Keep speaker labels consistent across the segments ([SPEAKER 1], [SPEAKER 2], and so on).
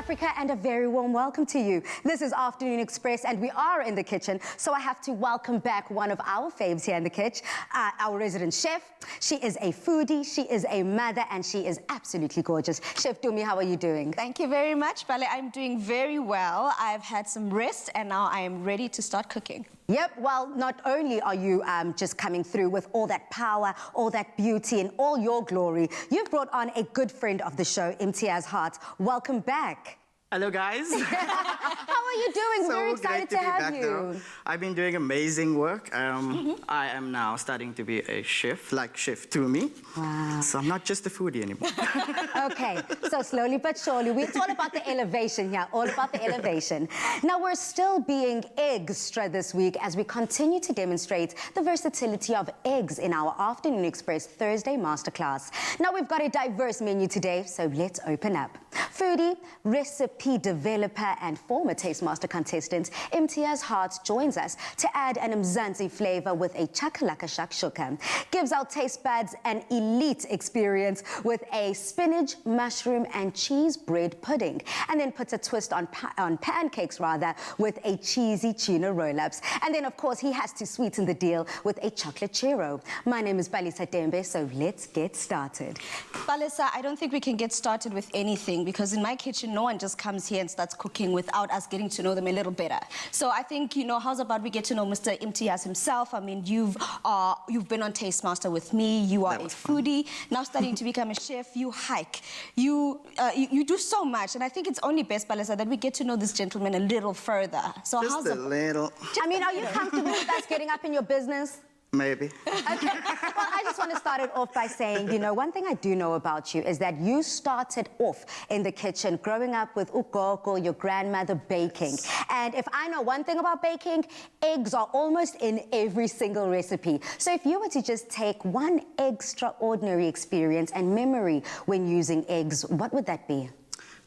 [SPEAKER 1] Africa, and a very warm welcome to you. This is Afternoon Express, and we are in the kitchen, so I have to welcome back one of our faves here in the kitchen, our resident chef. She is a foodie, she is a mother, and she is absolutely gorgeous. Chef Dumi, how are you doing?
[SPEAKER 2] Thank you very much, Bale. I'm doing very well. I've had some rest, and now I am ready to start cooking.
[SPEAKER 1] Yep, well, not only are you just coming through with all that power, all that beauty, and all your glory, you've brought on a good friend of the show, Imtiyaaz Hart. Welcome back.
[SPEAKER 3] Hello, guys.
[SPEAKER 1] How are you doing?
[SPEAKER 3] So
[SPEAKER 1] very excited to have you.
[SPEAKER 3] Though. I've been doing amazing work. I am now starting to be a chef, like Chef Tumi.
[SPEAKER 1] Wow.
[SPEAKER 3] So I'm not just a foodie anymore.
[SPEAKER 1] Okay, so slowly but surely, it's all about the elevation here, all about the elevation. Now, we're still being extra this week as we continue to demonstrate the versatility of eggs in our Afternoon Express Thursday Masterclass. Now, we've got a diverse menu today, so let's open up. Foodie, recipe developer, and former Taste Master contestant Imtiyaaz Hart joins us to add an Mzansi flavor with a Chakalaka Shakshuka. Gives our taste buds an elite experience with a spinach, mushroom, and cheese bread pudding, and then puts a twist on pancakes with a cheesy tuna roll-ups. And then, of course, he has to sweeten the deal with a chocolate churro. My name is Balisa Dembe, so let's get started.
[SPEAKER 2] Balisa, I don't think we can get started with anything because in my kitchen, no one just comes here and starts cooking without us getting to know them a little better. So I think, you know, how's about we get to know Mr. Imtiyaaz himself? I mean, you've been on Taste Master with me. You are a foodie. Now starting to become a chef. You hike. You do so much. And I think it's only best, Balisa, that we get to know this gentleman a little further. So
[SPEAKER 3] just a little.
[SPEAKER 1] I mean, are you comfortable with us getting up in your business?
[SPEAKER 3] Maybe.
[SPEAKER 1] Okay. Well, I just want to start it off by saying, you know, one thing I do know about you is that you started off in the kitchen growing up with ugogo, your grandmother, baking. And if I know one thing about baking, eggs are almost in every single recipe. So if you were to just take one extraordinary experience and memory when using eggs, what would that be?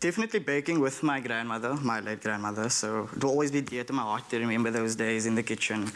[SPEAKER 3] Definitely baking with my grandmother, my late grandmother, so it will always be dear to my heart to remember those days in the kitchen.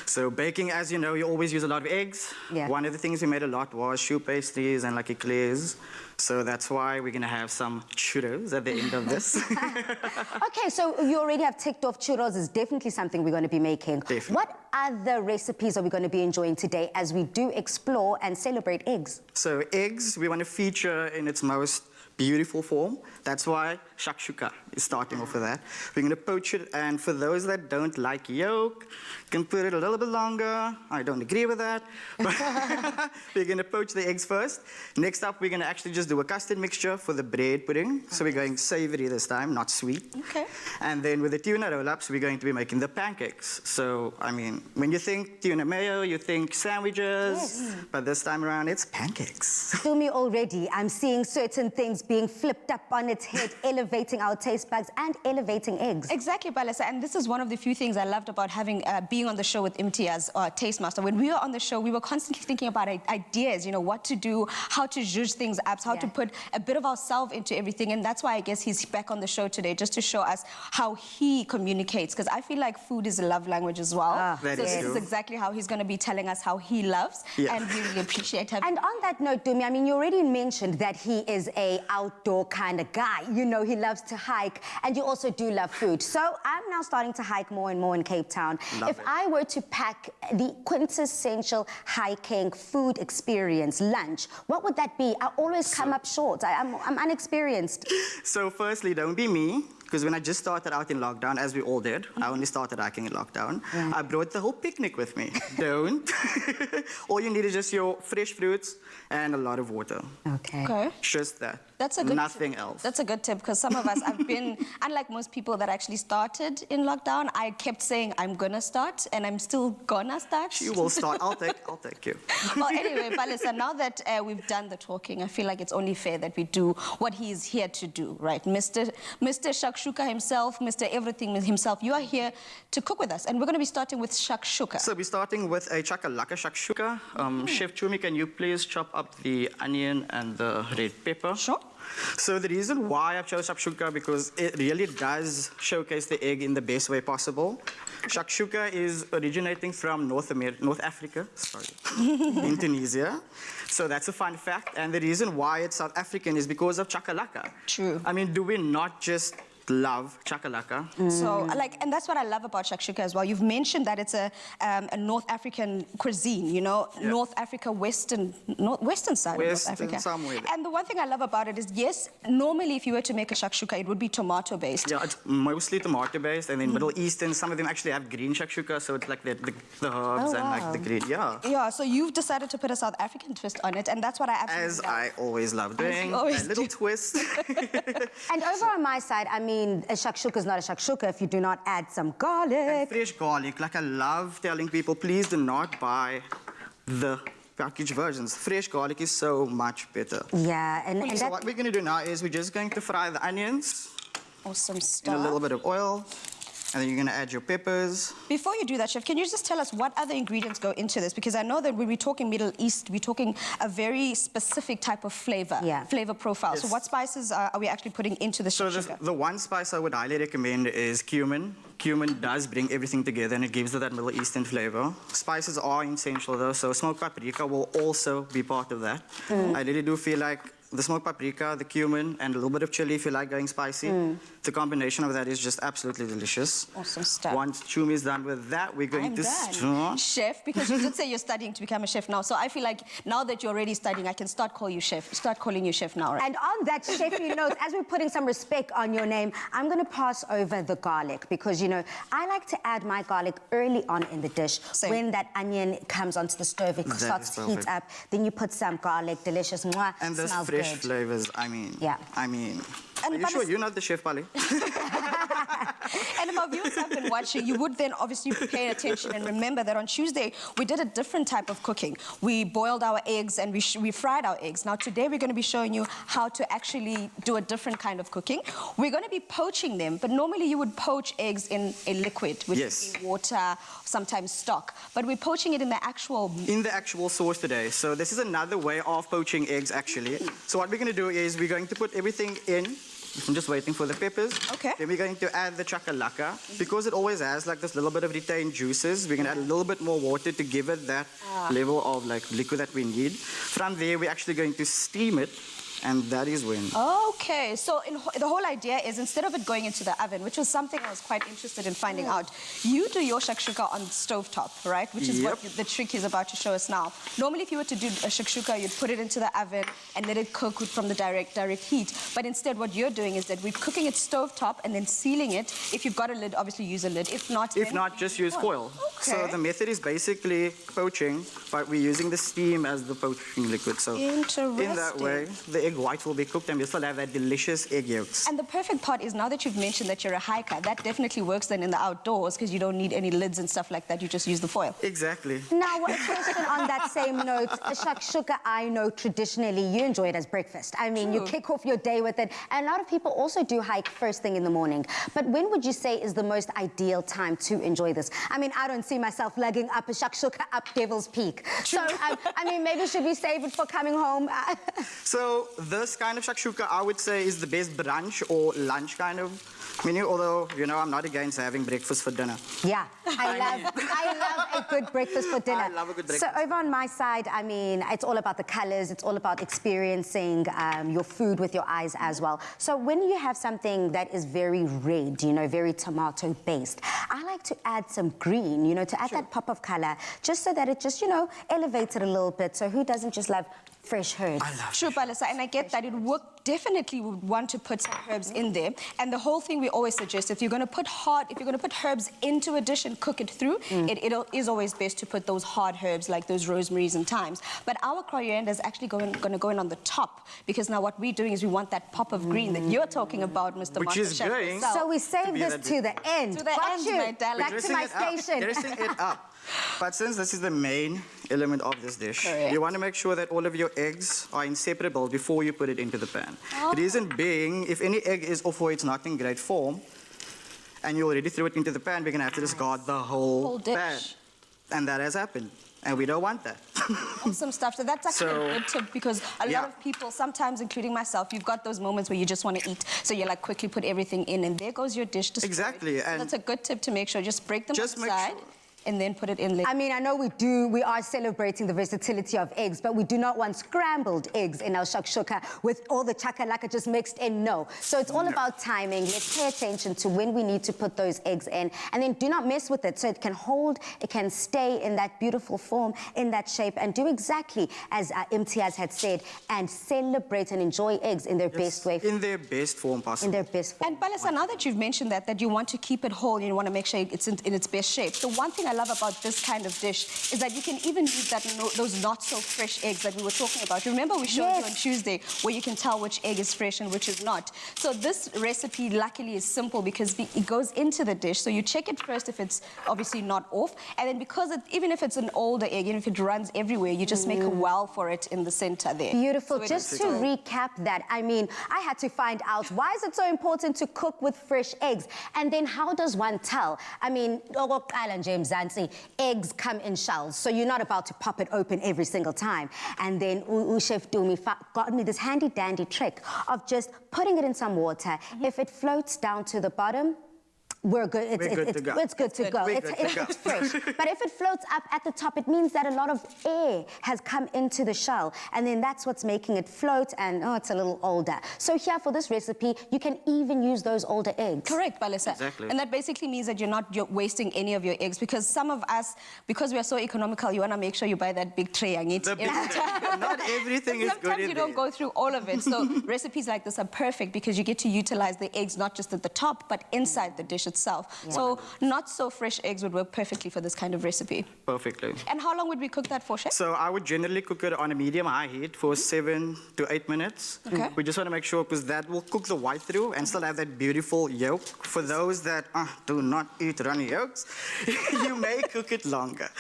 [SPEAKER 3] So baking, as you know, you always use a lot of eggs. Yeah. One of the things we made a lot was choux pastries and like eclairs. So that's why we're going to have some churros at the end of this.
[SPEAKER 1] Okay, so you already have ticked off churros is definitely something we're going to be making.
[SPEAKER 3] Definitely.
[SPEAKER 1] What other recipes are we going to be enjoying today as we do explore and celebrate eggs?
[SPEAKER 3] So eggs, we want to feature in its most beautiful form. That's why shakshuka is starting off with that. We're going to poach it, and for those that don't like yolk, you can put it a little bit longer. I don't agree with that. But we're going to poach the eggs first. Next up, we're going to actually just do a custard mixture for the bread pudding. So we're going savory this time, not sweet. Okay. And then with the tuna roll-ups, we're going to be making the pancakes. So, I mean, when you think tuna mayo, you think sandwiches. Yes. But this time around, it's pancakes.
[SPEAKER 1] To me already, I'm seeing certain things being flipped up on its head, elevating our taste buds and elevating eggs.
[SPEAKER 2] Exactly, Balisa, and this is one of the few things I loved about having being on the show with Imtiyaaz, Taste Master. When we were on the show, we were constantly thinking about ideas, you know, what to do, how to zhuzh things up, how to put a bit of ourselves into everything, and that's why I guess he's back on the show today, just to show us how he communicates, because I feel like food is a love language as well. So this is exactly how he's going to be telling us how he loves, and we really appreciate him.
[SPEAKER 1] And on that note, Dumi, I mean, you already mentioned that he is a outdoor kind of guy. You know, he loves to hike, and you also do love food. So I'm now starting to hike more and more in Cape Town. If I were to pack the quintessential hiking food experience, lunch, what would that be? I always come up short. I'm unexperienced.
[SPEAKER 3] So firstly, don't be me. Because when I just started out in lockdown, as we all did, I only started hiking in lockdown, I brought the whole picnic with me. Don't. All you need is just your fresh fruits and a lot of water.
[SPEAKER 1] Okay.
[SPEAKER 3] Just that.
[SPEAKER 2] That's a good
[SPEAKER 3] Nothing else.
[SPEAKER 2] That's a good tip, because some of us have been, unlike most people that actually started in lockdown, I kept saying, I'm gonna start, and I'm still gonna start.
[SPEAKER 3] You will start. I'll take you.
[SPEAKER 2] Well, anyway, Balisa, now that we've done the talking, I feel like it's only fair that we do what he's here to do, right? Mr. Shakshuka himself, Mr. Everything himself, you are here to cook with us, and we're going to be starting with shakshuka.
[SPEAKER 3] So we're starting with a Chakalaka Shakshuka. Chef Chumi, can you please chop up the onion and the red pepper?
[SPEAKER 2] Sure.
[SPEAKER 3] So the reason why I've chosen shakshuka, because it really does showcase the egg in the best way possible. Shakshuka is originating from North Africa, in Tunisia. So that's a fun fact. And the reason why it's South African is because of chakalaka.
[SPEAKER 2] True.
[SPEAKER 3] I mean, do we not just love chakalaka.
[SPEAKER 2] So, and that's what I love about shakshuka as well. You've mentioned that it's a North African cuisine, you know, North Africa, western side of North Africa.
[SPEAKER 3] Somewhere there.
[SPEAKER 2] And the one thing I love about it is, yes, normally if you were to make a shakshuka, it would be tomato-based.
[SPEAKER 3] Yeah, it's mostly tomato-based, and then Middle Eastern, some of them actually have green shakshuka, so it's like the herbs and like the green,
[SPEAKER 2] Yeah, so you've decided to put a South African twist on it, and that's what I absolutely
[SPEAKER 3] As
[SPEAKER 2] love.
[SPEAKER 3] I always love doing,
[SPEAKER 2] always
[SPEAKER 3] a little
[SPEAKER 2] do.
[SPEAKER 3] twist.
[SPEAKER 1] And over on my side, I mean, a shakshuka is not a shakshuka if you do not add some garlic.
[SPEAKER 3] And fresh garlic. Like, I love telling people, please do not buy the packaged versions. Fresh garlic is so much better.
[SPEAKER 1] Yeah, and
[SPEAKER 3] So what we're going to do now is we're just going to fry the onions
[SPEAKER 2] Awesome
[SPEAKER 3] in
[SPEAKER 2] stuff.
[SPEAKER 3] a little bit of oil. And then you're going to add your peppers.
[SPEAKER 2] Before you do that, Chef, can you just tell us what other ingredients go into this? Because I know that when we're talking Middle East, we're talking a very specific type of flavor, flavor profile.
[SPEAKER 3] Yes.
[SPEAKER 2] So what spices are we actually putting into the
[SPEAKER 3] So
[SPEAKER 2] shakshuka?
[SPEAKER 3] the one spice I would highly recommend is cumin. Cumin does bring everything together and it gives it that Middle Eastern flavor. Spices are essential though, so smoked paprika will also be part of that. I really do feel like the smoked paprika, the cumin, and a little bit of chili if you like going spicy. The combination of that is just absolutely delicious.
[SPEAKER 2] Awesome stuff.
[SPEAKER 3] Once Chumi is done with that, we're going to start.
[SPEAKER 2] Chef, because you did say you're studying to become a chef now, so I feel like now that you're already studying, I can start calling you chef now, right?
[SPEAKER 1] And on that chefy note, as we're putting some respect on your name, I'm going to pass over the garlic because, you know, I like to add my garlic early on in the dish.
[SPEAKER 2] Same.
[SPEAKER 1] When that onion comes onto the stove, it starts to heat up. Then you put some garlic, delicious. Mwah,
[SPEAKER 3] And those
[SPEAKER 1] smells
[SPEAKER 3] fresh
[SPEAKER 1] good.
[SPEAKER 3] flavors, I mean.
[SPEAKER 2] And
[SPEAKER 3] Are you
[SPEAKER 2] but
[SPEAKER 3] sure
[SPEAKER 2] it's-
[SPEAKER 3] you're not the chef, Pali?
[SPEAKER 2] And if our viewers have been watching, you would then obviously pay attention and remember that on Tuesday, we did a different type of cooking. We boiled our eggs and we fried our eggs. Now, today, we're going to be showing you how to actually do a different kind of cooking. We're going to be poaching them, but normally you would poach eggs in a liquid, which
[SPEAKER 3] Yes.
[SPEAKER 2] would be water, sometimes stock. But we're poaching it in the actual...
[SPEAKER 3] In the actual sauce today. So this is another way of poaching eggs, actually. So what we're going to do is we're going to put everything in. I'm just waiting for the peppers.
[SPEAKER 2] Okay.
[SPEAKER 3] Then we're going to add the chakalaka. Because it always has like this little bit of retained juices, we're going to add a little bit more water to give it that level of like liquid that we need. From there, we're actually going to steam it. And that is when.
[SPEAKER 2] Okay, so the whole idea is instead of it going into the oven, which was something I was quite interested in finding out, you do your shakshuka on stovetop, right? Which is what the trick he's about to show us now. Normally, if you were to do a shakshuka, you'd put it into the oven and let it cook from the direct heat. But instead, what you're doing is that we're cooking it stovetop and then sealing it. If you've got a lid, obviously use a lid. If not,
[SPEAKER 3] Just use foil.
[SPEAKER 2] Okay.
[SPEAKER 3] So the method is basically poaching, but we're using the steam as the poaching liquid. So in that way, the egg white will be cooked and we still have that delicious egg yolks.
[SPEAKER 2] And the perfect part is now that you've mentioned that you're a hiker, that definitely works then in the outdoors because you don't need any lids and stuff like that. You just use the foil.
[SPEAKER 3] Exactly.
[SPEAKER 1] Now, a question on that same note. A shakshuka, I know traditionally you enjoy it as breakfast. I mean, you kick off your day with it. And a lot of people also do hike first thing in the morning. But when would you say is the most ideal time to enjoy this? I mean, I don't see myself lugging up a shakshuka up Devil's Peak. So, I mean, maybe should we save it for coming home?
[SPEAKER 3] So this kind of shakshuka, I would say, is the best brunch or lunch kind of menu, although, you know, I'm not against having breakfast for dinner.
[SPEAKER 1] Yeah, I love a good breakfast for dinner.
[SPEAKER 3] I love a good breakfast.
[SPEAKER 1] So over on my side, I mean, it's all about the colors. It's all about experiencing your food with your eyes as well. So when you have something that is very red, you know, very tomato-based, I like to add some green, you know, to add that pop of color, just so that it just, you know, elevates it a little bit. So who doesn't just love fresh herbs?
[SPEAKER 3] I love
[SPEAKER 2] True, Palisa, and I get that it would definitely would want to put some herbs in there. And the whole thing we always suggest, if you're going to put herbs into a dish and cook it through, it is always best to put those hard herbs like those rosemaries and thymes. But our coriander is actually going to go in on the top because now what we're doing is we want that pop of green that you're talking about, Mr.
[SPEAKER 3] Which is
[SPEAKER 2] Master Chef
[SPEAKER 3] going
[SPEAKER 2] yourself.
[SPEAKER 1] So we save this to the end.
[SPEAKER 2] To the
[SPEAKER 1] Got
[SPEAKER 2] end,
[SPEAKER 1] you.
[SPEAKER 2] my darling.
[SPEAKER 1] Back to my station.
[SPEAKER 3] Dressing it up. But since this is the main element of this dish,
[SPEAKER 2] Correct.
[SPEAKER 3] you want to make sure that all of your eggs are inseparable before you put it into the pan. Reason being, if any egg is off or it's not in great form, and you already threw it into the pan, we're going to have to discard the whole
[SPEAKER 2] dish.
[SPEAKER 3] pan. And that has happened. And we don't want that.
[SPEAKER 2] Awesome stuff. So that's actually a good tip because a lot
[SPEAKER 3] Yeah.
[SPEAKER 2] of people, sometimes including myself, you've got those moments where you just want to eat. So you like quickly put everything in and there goes your dish. Destroyed.
[SPEAKER 3] Exactly.
[SPEAKER 2] So
[SPEAKER 3] And
[SPEAKER 2] that's a good tip to make sure. Just break them
[SPEAKER 3] just
[SPEAKER 2] on the
[SPEAKER 3] make
[SPEAKER 2] side.
[SPEAKER 3] sure.
[SPEAKER 2] and then put it in later.
[SPEAKER 1] I mean, I know we are celebrating the versatility of eggs, but we do not want scrambled eggs in our shakshuka with all the chakalaka just mixed in, no. So it's all about timing. Let's pay attention to when we need to put those eggs in, and then do not mess with it so it can hold, it can stay in that beautiful form, in that shape, and do exactly as Imtiyaaz had said, and celebrate and enjoy eggs in their best way.
[SPEAKER 3] In their best form possible.
[SPEAKER 1] In their best form.
[SPEAKER 2] And Balasa, now that you've mentioned that you want to keep it whole, you want to make sure it's in its best shape. The one thing I love about this kind of dish is that you can even use those not so fresh eggs that we were talking about. Remember we showed you on Tuesday where you can tell which egg is fresh and which is not. So this recipe luckily is simple because it goes into the dish. So you check it first if it's obviously not off, and then because even if it's an older egg, even if it runs everywhere, you just make a well for it in the center there.
[SPEAKER 1] Beautiful.
[SPEAKER 2] So
[SPEAKER 1] just to recap that, I mean, I had to find out why is it so important to cook with fresh eggs, and then how does one tell? I mean, James Zansi, eggs come in shells, so you're not about to pop it open every single time. And then Chef Dumi got me this handy dandy trick of just putting it in some water. If it floats down to the bottom, we're good. It's good to go. It's fresh. But if it floats up at the top, it means that a lot of air has come into the shell, and then that's what's making it float, and it's a little older. So here for this recipe, you can even use those older eggs.
[SPEAKER 2] Correct, Balisa.
[SPEAKER 3] Exactly.
[SPEAKER 2] And that basically means that you're wasting any of your eggs, because some of us, because we are so economical, you want to make sure you buy that big tray.
[SPEAKER 3] Not everything is good.
[SPEAKER 2] Sometimes you don't go through all of it. So recipes like this are perfect because you get to utilize the eggs not just at the top, but inside the dish itself. Yeah. So not so fresh eggs would work perfectly for this kind of recipe.
[SPEAKER 3] Perfectly.
[SPEAKER 2] And how long would we cook that for, Chef?
[SPEAKER 3] So I would generally cook it on a medium-high heat for 7 to 8 minutes.
[SPEAKER 2] Okay.
[SPEAKER 3] We just want to make sure, because that will cook the white through and still have that beautiful yolk. For those that do not eat runny yolks, you may cook it longer.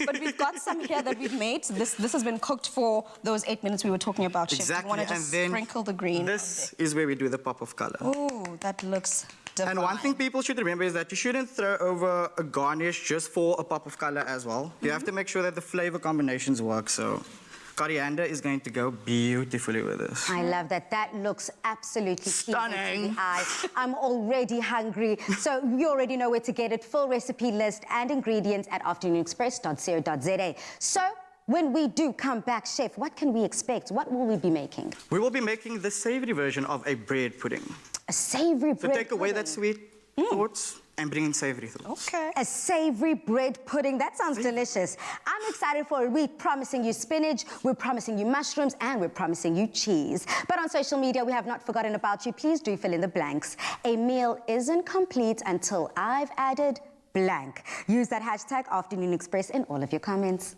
[SPEAKER 2] But we've got some here that we've made. This has been cooked for those 8 minutes we were talking about, Chef.
[SPEAKER 3] Exactly.
[SPEAKER 2] You want to just sprinkle the green.
[SPEAKER 3] This is where we do the pop of color.
[SPEAKER 2] Oh, that looks divine.
[SPEAKER 3] And one thing people should remember is that you shouldn't throw over a garnish just for a pop of color as well. You have to make sure that the flavor combinations work. So coriander is going to go beautifully with this.
[SPEAKER 1] I love that. That looks absolutely
[SPEAKER 3] stunning.
[SPEAKER 1] pleasing to the eye. I'm already hungry. So you already know where to get it. Full recipe list and ingredients at afternoonexpress.co.za. So when we do come back, Chef, what can we expect? What will we be making?
[SPEAKER 3] We will be making the savory version of a bread pudding.
[SPEAKER 1] A savory bread pudding.
[SPEAKER 3] So take away that sweet thoughts and bring in savory thoughts.
[SPEAKER 2] Okay.
[SPEAKER 1] A savory bread pudding. That sounds delicious. I'm excited for it. We're promising you spinach, we're promising you mushrooms, and we're promising you cheese. But on social media, we have not forgotten about you. Please do fill in the blanks. A meal isn't complete until I've added blank. Use that hashtag Afternoon Express in all of your comments.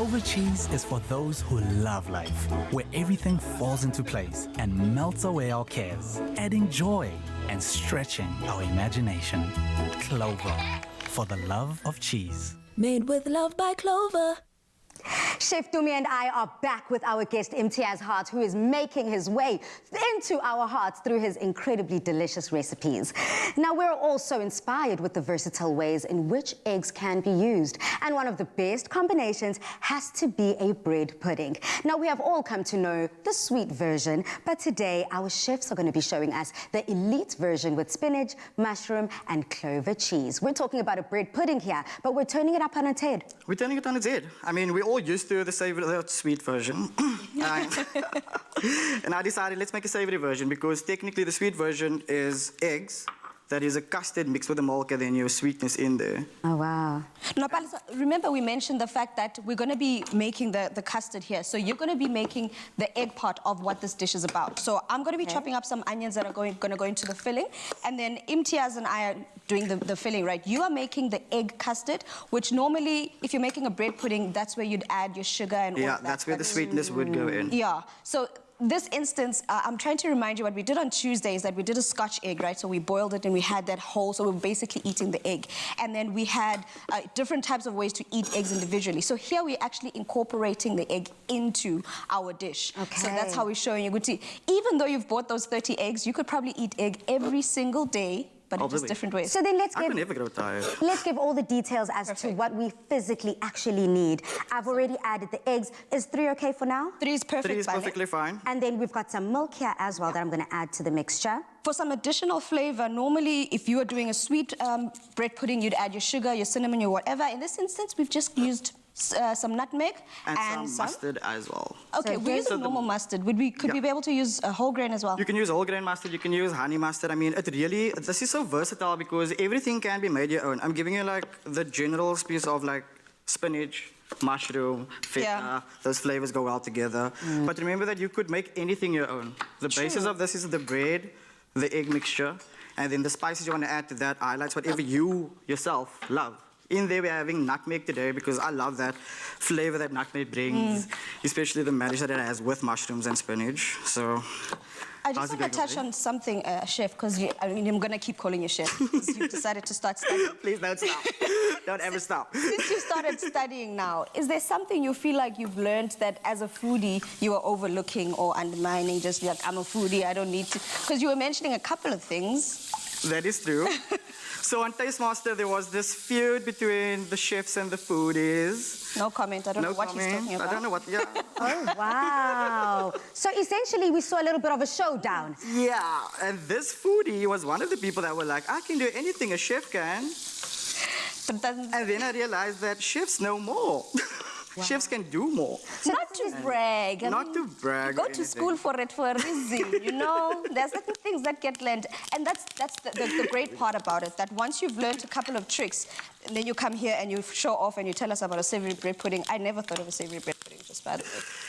[SPEAKER 4] Clover cheese is for those who love life, where everything falls into place and melts away our cares, adding joy and stretching our imagination. Clover, for the love of cheese.
[SPEAKER 5] Made with love by Clover.
[SPEAKER 1] Chef Dumi and I are back with our guest Imtiyaaz Hart, who is making his way into our hearts through his incredibly delicious recipes. Now, we're also inspired with the versatile ways in which eggs can be used. And one of the best combinations has to be a bread pudding. Now, we have all come to know the sweet version, but today our chefs are going to be showing us the elite version with spinach, mushroom, and clover cheese. We're talking about a bread pudding here, but we're turning it up on its head.
[SPEAKER 3] We're turning it on its head. I mean, we're all used to the savory, the sweet version. And I decided let's make a savory version because technically the sweet version is eggs. That is a custard mixed with the milk and then your sweetness in there.
[SPEAKER 1] Oh, wow.
[SPEAKER 2] Now, Palisa, remember we mentioned the fact that we're going to be making the custard here. So you're going to be making the egg part of what this dish is about. So I'm going to be chopping up some onions that are going to go into the filling. And then Imtiyaaz and I are doing the filling, right? You are making the egg custard, which normally, if you're making a bread pudding, that's where you'd add your sugar and all
[SPEAKER 3] Yeah,
[SPEAKER 2] of that.
[SPEAKER 3] that's where the sweetness would go in.
[SPEAKER 2] Yeah. So this instance, I'm trying to remind you what we did on Tuesday is that we did a Scotch egg, right? So we boiled it and we had that whole, so we were basically eating the egg. And then we had different types of ways to eat eggs individually. So here we're actually incorporating the egg into our dish.
[SPEAKER 1] Okay.
[SPEAKER 2] So that's how we're showing you. Good to even though you've bought those 30 eggs, you could probably eat egg every single day, but in just different ways.
[SPEAKER 1] So then let's
[SPEAKER 3] I can never grow tired.
[SPEAKER 1] let's give all the details as to what we physically actually need. I've already added the eggs. Is 3 okay for now?
[SPEAKER 2] 3 is perfect.
[SPEAKER 3] 3 is
[SPEAKER 2] Vale.
[SPEAKER 3] perfectly fine.
[SPEAKER 1] And then we've got some milk here as well that I'm going to add to the mixture.
[SPEAKER 2] For some additional flavor, normally if you were doing a sweet bread pudding, you'd add your sugar, your cinnamon, your whatever. In this instance, we've just used some nutmeg
[SPEAKER 3] And some mustard as well.
[SPEAKER 2] Okay,
[SPEAKER 1] So
[SPEAKER 2] we use
[SPEAKER 1] here's
[SPEAKER 2] a normal mustard. Could we be able to use a whole grain as well?
[SPEAKER 3] You can use whole grain mustard, you can use honey mustard. I mean, this is so versatile because everything can be made your own. I'm giving you like the general piece of like spinach, mushroom, feta, those flavors go well together. But remember that you could make anything your own. The basis of this is the bread, the egg mixture, and then the spices you want to add to that highlights whatever you yourself love. In there, we're having nutmeg today because I love that flavor that nutmeg brings, especially the marriage that it has with mushrooms and spinach. So,
[SPEAKER 2] I just want to touch on something, Chef, because I'm going to keep calling you Chef because you've decided to start studying.
[SPEAKER 3] Please don't stop. Don't ever stop.
[SPEAKER 2] Since you started studying now, is there something you feel like you've learned that as a foodie you are overlooking or undermining, just like, I'm a foodie, I don't need to? Because you were mentioning a couple of things.
[SPEAKER 3] That is true. So on Taste Master, there was this feud between the chefs and the foodies.
[SPEAKER 2] No comment. I don't know what he's talking about.
[SPEAKER 3] I don't know what, yeah.
[SPEAKER 1] Oh, wow. So essentially, we saw a little bit of a showdown.
[SPEAKER 3] Yeah, and this foodie was one of the people that were like, I can do anything a chef can.
[SPEAKER 2] But then,
[SPEAKER 3] And then I realized that chefs know more. Chefs can do more.
[SPEAKER 2] not to brag. I
[SPEAKER 3] Not
[SPEAKER 2] mean,
[SPEAKER 3] to brag
[SPEAKER 2] You go
[SPEAKER 3] or
[SPEAKER 2] to
[SPEAKER 3] anything.
[SPEAKER 2] school for it for a reason, you know? There's certain things that get learned. And that's the great part about it, that once you've learned a couple of tricks, and then you come here and you show off and you tell us about a savory bread pudding. I never thought of a savory bread pudding, just by the way.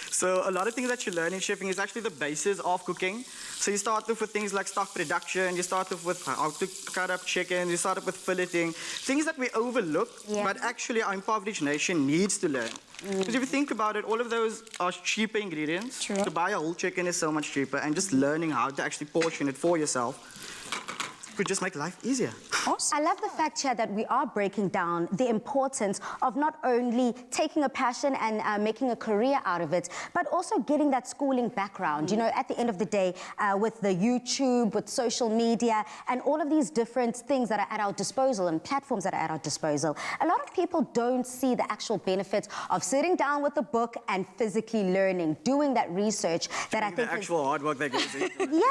[SPEAKER 3] So a lot of things that you learn in chefing is actually the basis of cooking. So you start off with things like stock production, you start off with how to cut up chicken, you start off with filleting, things that we overlook, but actually our impoverished nation needs to learn. Because if you think about it, all of those are cheaper ingredients.
[SPEAKER 2] True.
[SPEAKER 3] To buy a whole chicken is so much cheaper, and just learning how to actually portion it for yourself could just make life easier.
[SPEAKER 1] I love the fact here that we are breaking down the importance of not only taking a passion and making a career out of it, but also getting that schooling background. You know, at the end of the day, with the YouTube, with social media, and all of these different things that are at our disposal and platforms that are at our disposal, a lot of people don't see the actual benefits of sitting down with a book and physically learning, doing that research that I think
[SPEAKER 3] the actual hard work that goes into it.
[SPEAKER 1] Yeah,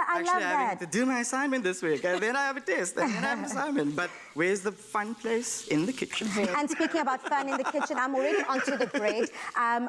[SPEAKER 1] I love
[SPEAKER 3] Actually having
[SPEAKER 1] that.
[SPEAKER 3] to do my assignment this week, and then I have a test, and then I have an assignment. But where's the fun place? In the kitchen.
[SPEAKER 1] And speaking about fun in the kitchen, I'm already onto the bread.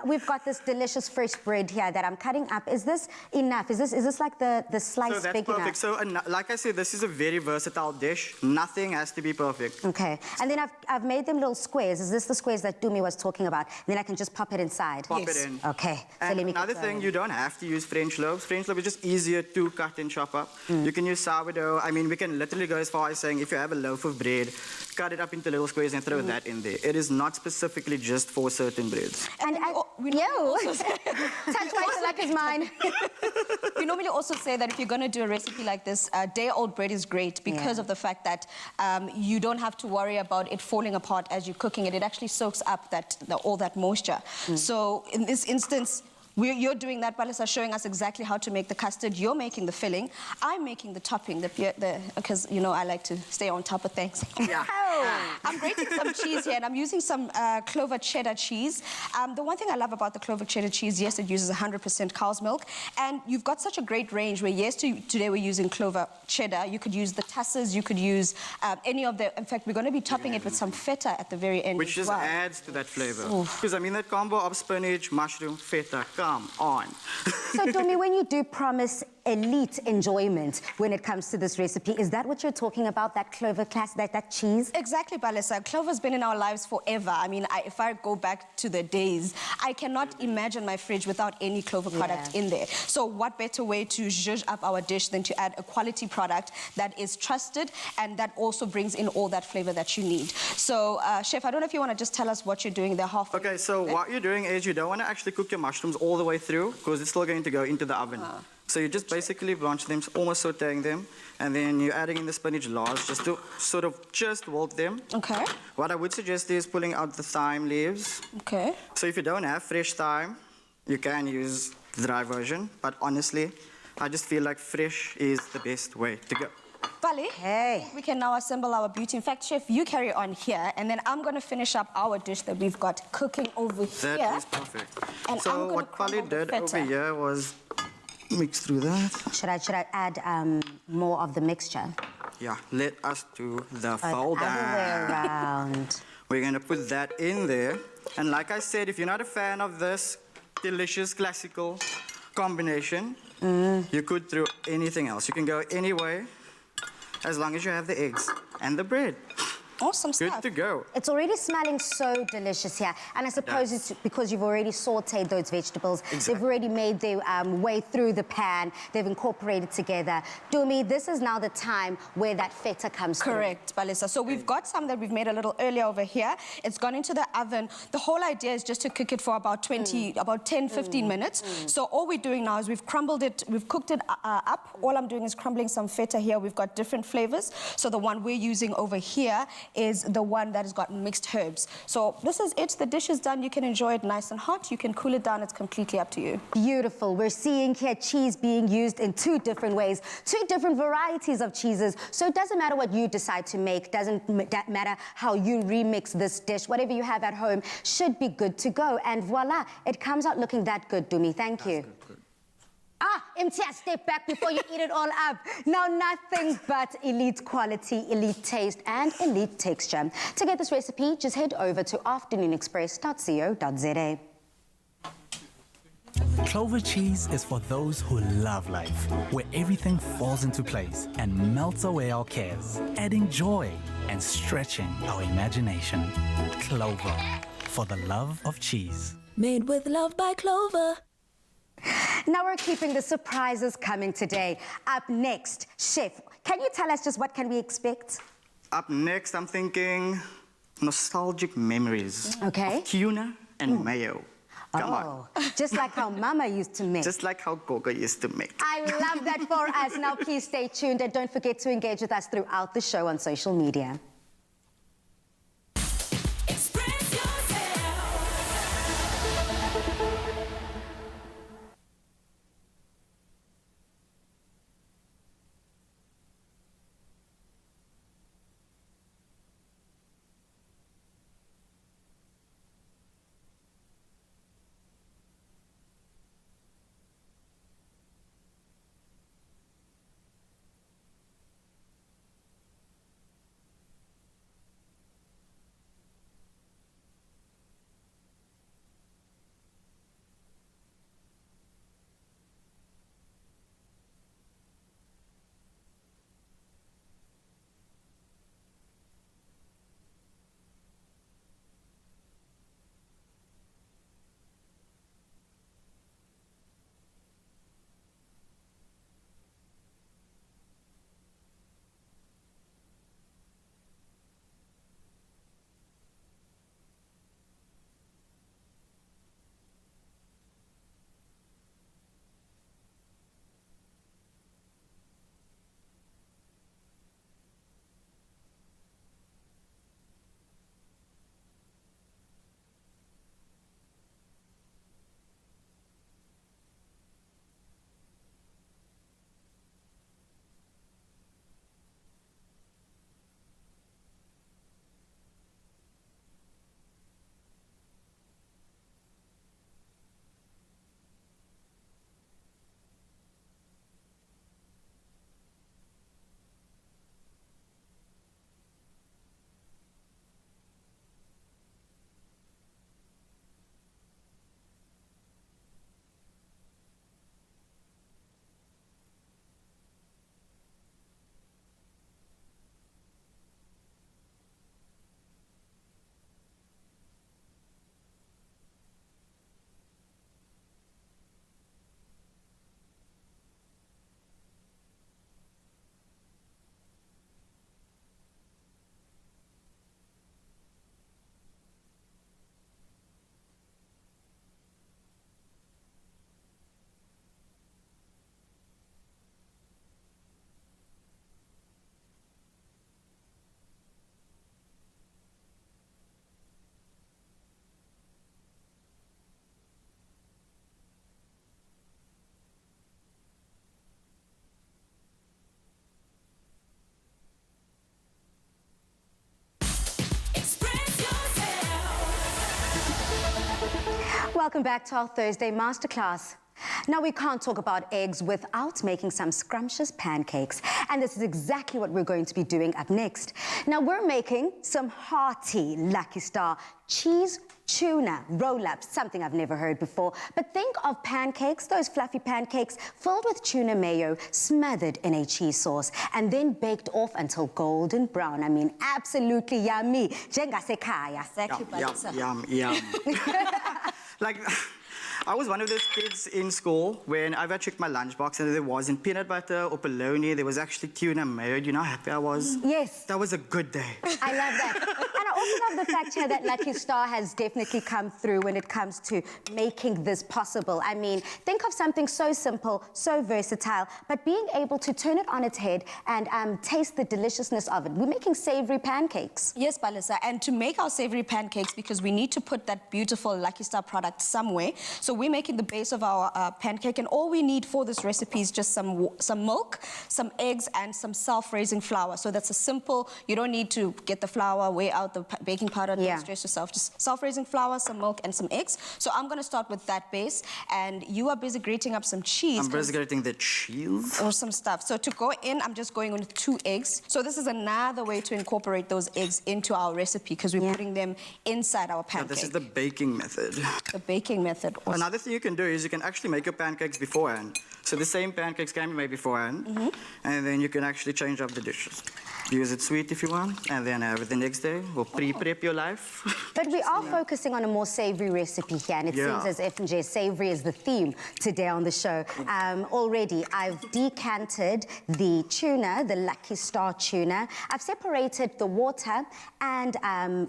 [SPEAKER 1] We've got this delicious fresh bread here that I'm cutting up. Is this enough? Is this like the slice
[SPEAKER 3] So that's
[SPEAKER 1] big enough?
[SPEAKER 3] perfect. So like I said, this is a very versatile dish. Nothing has to be perfect.
[SPEAKER 1] Okay. And then I've made them little squares. Is this the squares that Dumi was talking about? Then I can just pop it inside.
[SPEAKER 3] Pop it in.
[SPEAKER 1] Okay. So
[SPEAKER 3] And
[SPEAKER 1] let me
[SPEAKER 3] another
[SPEAKER 1] get
[SPEAKER 3] thing,
[SPEAKER 1] going.
[SPEAKER 3] you don't have to use French loaves. French loaf is just easier to cut and can chop up. You can use sourdough. I mean, we can literally go as far as saying if you have a loaf of bread, cut it up into little squares and throw that in there. It is not specifically just for certain breads.
[SPEAKER 1] And
[SPEAKER 2] we
[SPEAKER 1] yo,
[SPEAKER 2] also say-
[SPEAKER 1] touch my like is mine.
[SPEAKER 2] We normally also say that if you're going to do a recipe like this, day-old bread is great because of the fact that you don't have to worry about it falling apart as you're cooking it. It actually soaks up all that moisture. So in this instance, you're doing that, Palisa, showing us exactly how to make the custard. You're making the filling. I'm making the topping, because, you know, I like to stay on top of things.
[SPEAKER 3] Yeah.
[SPEAKER 2] I'm grating some cheese here, and I'm using some clover cheddar cheese. The one thing I love about the clover cheddar cheese, yes, it uses 100% cow's milk, and you've got such a great range where, yes, today we're using clover cheddar. You could use the tassers, you could use any of the... In fact, we're going to be topping it with some feta at the very end
[SPEAKER 3] Which
[SPEAKER 2] as
[SPEAKER 3] just
[SPEAKER 2] well.
[SPEAKER 3] adds to that flavor. Because, I mean, that combo of spinach, mushroom, feta, come on.
[SPEAKER 1] So, Domi, when you do promise elite enjoyment when it comes to this recipe, is that what you're talking about, that clover class, that cheese?
[SPEAKER 2] Exactly, Palisa. Clover's been in our lives forever. I mean, if I go back to the days, I cannot imagine my fridge without any clover product in there. So what better way to zhuzh up our dish than to add a quality product that is trusted and that also brings in all that flavor that you need. So, Chef, I don't know if you want to just tell us what you're doing there halfway.
[SPEAKER 3] Okay, so what you're doing is you don't want to actually cook your mushrooms all the way through because it's still going to go into the oven. So you just basically blanch them, almost sauteing them, and then you're adding in the spinach large just to sort of just wilt them.
[SPEAKER 2] Okay.
[SPEAKER 3] What I would suggest is pulling out the thyme leaves.
[SPEAKER 2] Okay.
[SPEAKER 3] So if you don't have fresh thyme, you can use the dry version, but honestly, I just feel like fresh is the best way to go.
[SPEAKER 2] Vale,
[SPEAKER 1] Hey.
[SPEAKER 2] we can now assemble our beauty. In fact, Chef, you carry on here, and then I'm going to finish up our dish that we've got cooking over here.
[SPEAKER 3] That is perfect.
[SPEAKER 2] And I'm
[SPEAKER 3] So
[SPEAKER 2] gonna
[SPEAKER 3] what Polly
[SPEAKER 2] crumble the
[SPEAKER 3] did over
[SPEAKER 2] feta.
[SPEAKER 3] here was mix through that.
[SPEAKER 1] Should I add more of the mixture?
[SPEAKER 3] Yeah, let us do the
[SPEAKER 1] Or
[SPEAKER 3] fold
[SPEAKER 1] the other way
[SPEAKER 3] down.
[SPEAKER 1] around.
[SPEAKER 3] We're gonna put that in there. And like I said, if you're not a fan of this delicious classical combination, you could throw anything else. You can go any way, as long as you have the eggs and the bread.
[SPEAKER 2] Awesome
[SPEAKER 3] Good
[SPEAKER 2] stuff.
[SPEAKER 3] to go.
[SPEAKER 1] It's already smelling so delicious here. And I suppose it's because you've already sauteed those vegetables.
[SPEAKER 3] Exactly.
[SPEAKER 1] They've already made their way through the pan. They've incorporated together. Dumi, this is now the time where that feta comes through.
[SPEAKER 2] Correct, Balisa. So we've got some that we've made a little earlier over here. It's gone into the oven. The whole idea is just to cook it for about 10, 15 minutes. So all we're doing now is we've crumbled it, we've cooked it up. All I'm doing is crumbling some feta here. We've got different flavors. So the one we're using over here is the one that has got mixed herbs. So this is it. The dish is done. You can enjoy it nice and hot. You can cool it down. It's completely up to you.
[SPEAKER 1] Beautiful. We're seeing here cheese being used in two different ways, two different varieties of cheeses. So it doesn't matter what you decide to make, doesn't matter how you remix this dish. Whatever you have at home should be good to go. And voila, it comes out looking that good, Dumi. Thank you.
[SPEAKER 3] Good.
[SPEAKER 1] Imtiyaaz, step back before you eat it all up. Now, nothing but elite quality, elite taste, and elite texture. To get this recipe, just head over to afternoonexpress.co.za.
[SPEAKER 4] Clover cheese is for those who love life, where everything falls into place and melts away our cares, adding joy and stretching our imagination. Clover, for the love of cheese.
[SPEAKER 5] Made with love by Clover.
[SPEAKER 1] Now we're keeping the surprises coming today. Up next, Chef, can you tell us just what can we expect?
[SPEAKER 3] Up next, I'm thinking nostalgic memories.
[SPEAKER 1] Okay.
[SPEAKER 3] Of tuna and mayo. Come on.
[SPEAKER 1] Just like how Mama used to make.
[SPEAKER 3] Just like how Gogo used to make.
[SPEAKER 1] I love that for us. Now please stay tuned and don't forget to engage with us throughout the show on social media.
[SPEAKER 5] Express yourself.
[SPEAKER 1] Welcome back to our Thursday masterclass. Now, we can't talk about eggs without making some scrumptious pancakes. And this is exactly what we're going to be doing up next. Now, we're making some hearty Lucky Star cheese tuna roll-ups, something I've never heard before. But think of pancakes, those fluffy pancakes filled with tuna mayo, smothered in a cheese sauce, and then baked off until golden brown. I mean, absolutely yummy. Njengasekhaya.
[SPEAKER 3] Yum. Like, I was one of those kids in school when I ever checked my lunchbox and there wasn't peanut butter or bologna, there was actually tuna mayo. You know how happy I was?
[SPEAKER 1] Yes.
[SPEAKER 3] That was a good day.
[SPEAKER 1] I love that. And I also love the fact here that Lucky Star has definitely come through when it comes to making this possible. I mean, think of something so simple, so versatile, but being able to turn it on its head and taste the deliciousness of it. We're making savory pancakes.
[SPEAKER 2] Yes, Balisa, and to make our savory pancakes, because we need to put that beautiful Lucky Star product somewhere, so we're making the base of our pancake, and all we need for this recipe is just some milk, some eggs, and some self-raising flour. So that's a simple, you don't need to get the flour, weigh out the baking powder, don't stress yourself, just self-raising flour, some milk, and some eggs. So I'm going to start with that base, and you are busy grating up some cheese.
[SPEAKER 3] I'm busy grating the cheese.
[SPEAKER 2] Or some stuff. So to go in, I'm just going with 2 eggs. So this is another way to incorporate those eggs into our recipe, because we're putting them inside our pancake.
[SPEAKER 3] Now, this is the baking method.
[SPEAKER 2] The baking method. Awesome.
[SPEAKER 3] Another thing you can do is you can actually make your pancakes beforehand. So the same pancakes can be made beforehand, and then you can actually change up the dishes. Use it sweet if you want, and then have it the next day, or pre-prep your life.
[SPEAKER 1] But we are focusing on a more savory recipe here, and it seems as if savory is the theme today on the show. Already, I've decanted the tuna, the Lucky Star tuna. I've separated the water and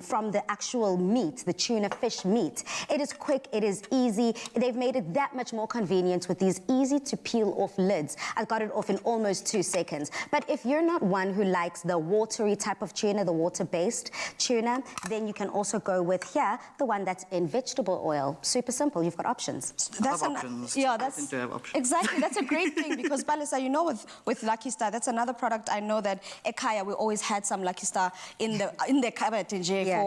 [SPEAKER 1] from the actual meat, the tuna fish meat. It is quick, it is easy. They've made it that much more convenient with these easy to peel off lids. I got it off in almost 2 seconds. But if you're not one who likes the watery type of tuna, the water-based tuna, then you can also go with here, the one that's in vegetable oil. Super simple, you've got options.
[SPEAKER 2] That's
[SPEAKER 3] options.
[SPEAKER 2] Yeah,
[SPEAKER 3] I tend to have options.
[SPEAKER 2] exactly. That's a great thing, because Balisa, you know, with Lucky Star, that's another product. I know that Ekaya, we always had some Lucky Star in the cupboard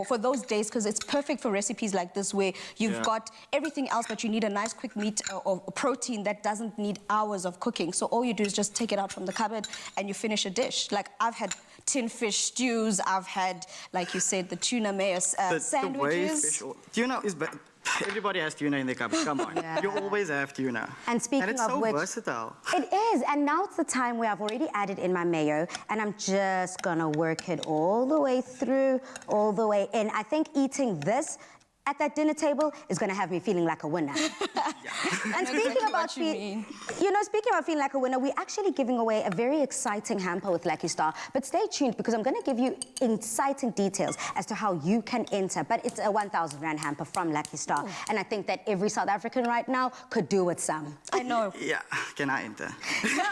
[SPEAKER 2] for those days, because it's perfect for recipes like this where you've got everything else, but you need a nice quick meat or protein that doesn't need hours of cooking. So all you do is just take it out from the cupboard and you finish a dish. Like, I've had tin fish stews, I've had, like you said, the tuna mayo sandwiches.
[SPEAKER 3] Tuna is better. Everybody has tuna in their cupboard. Come on. You always have tuna.
[SPEAKER 1] And speaking
[SPEAKER 3] it's
[SPEAKER 1] of
[SPEAKER 3] so
[SPEAKER 1] which,
[SPEAKER 3] versatile.
[SPEAKER 1] It is, and now it's the time where I've already added in my mayo, and I'm just gonna work it all the way through, all the way in. I think eating this at that dinner table is going to have me feeling like a winner. And speaking about speaking about feeling like a winner, we're actually giving away a very exciting hamper with Lucky Star. But stay tuned, because I'm going to give you exciting details as to how you can enter. But it's a 1,000 Rand hamper from Lucky Star. And I think that every South African right now could do with some.
[SPEAKER 2] I know.
[SPEAKER 3] Yeah, can I enter?
[SPEAKER 1] No,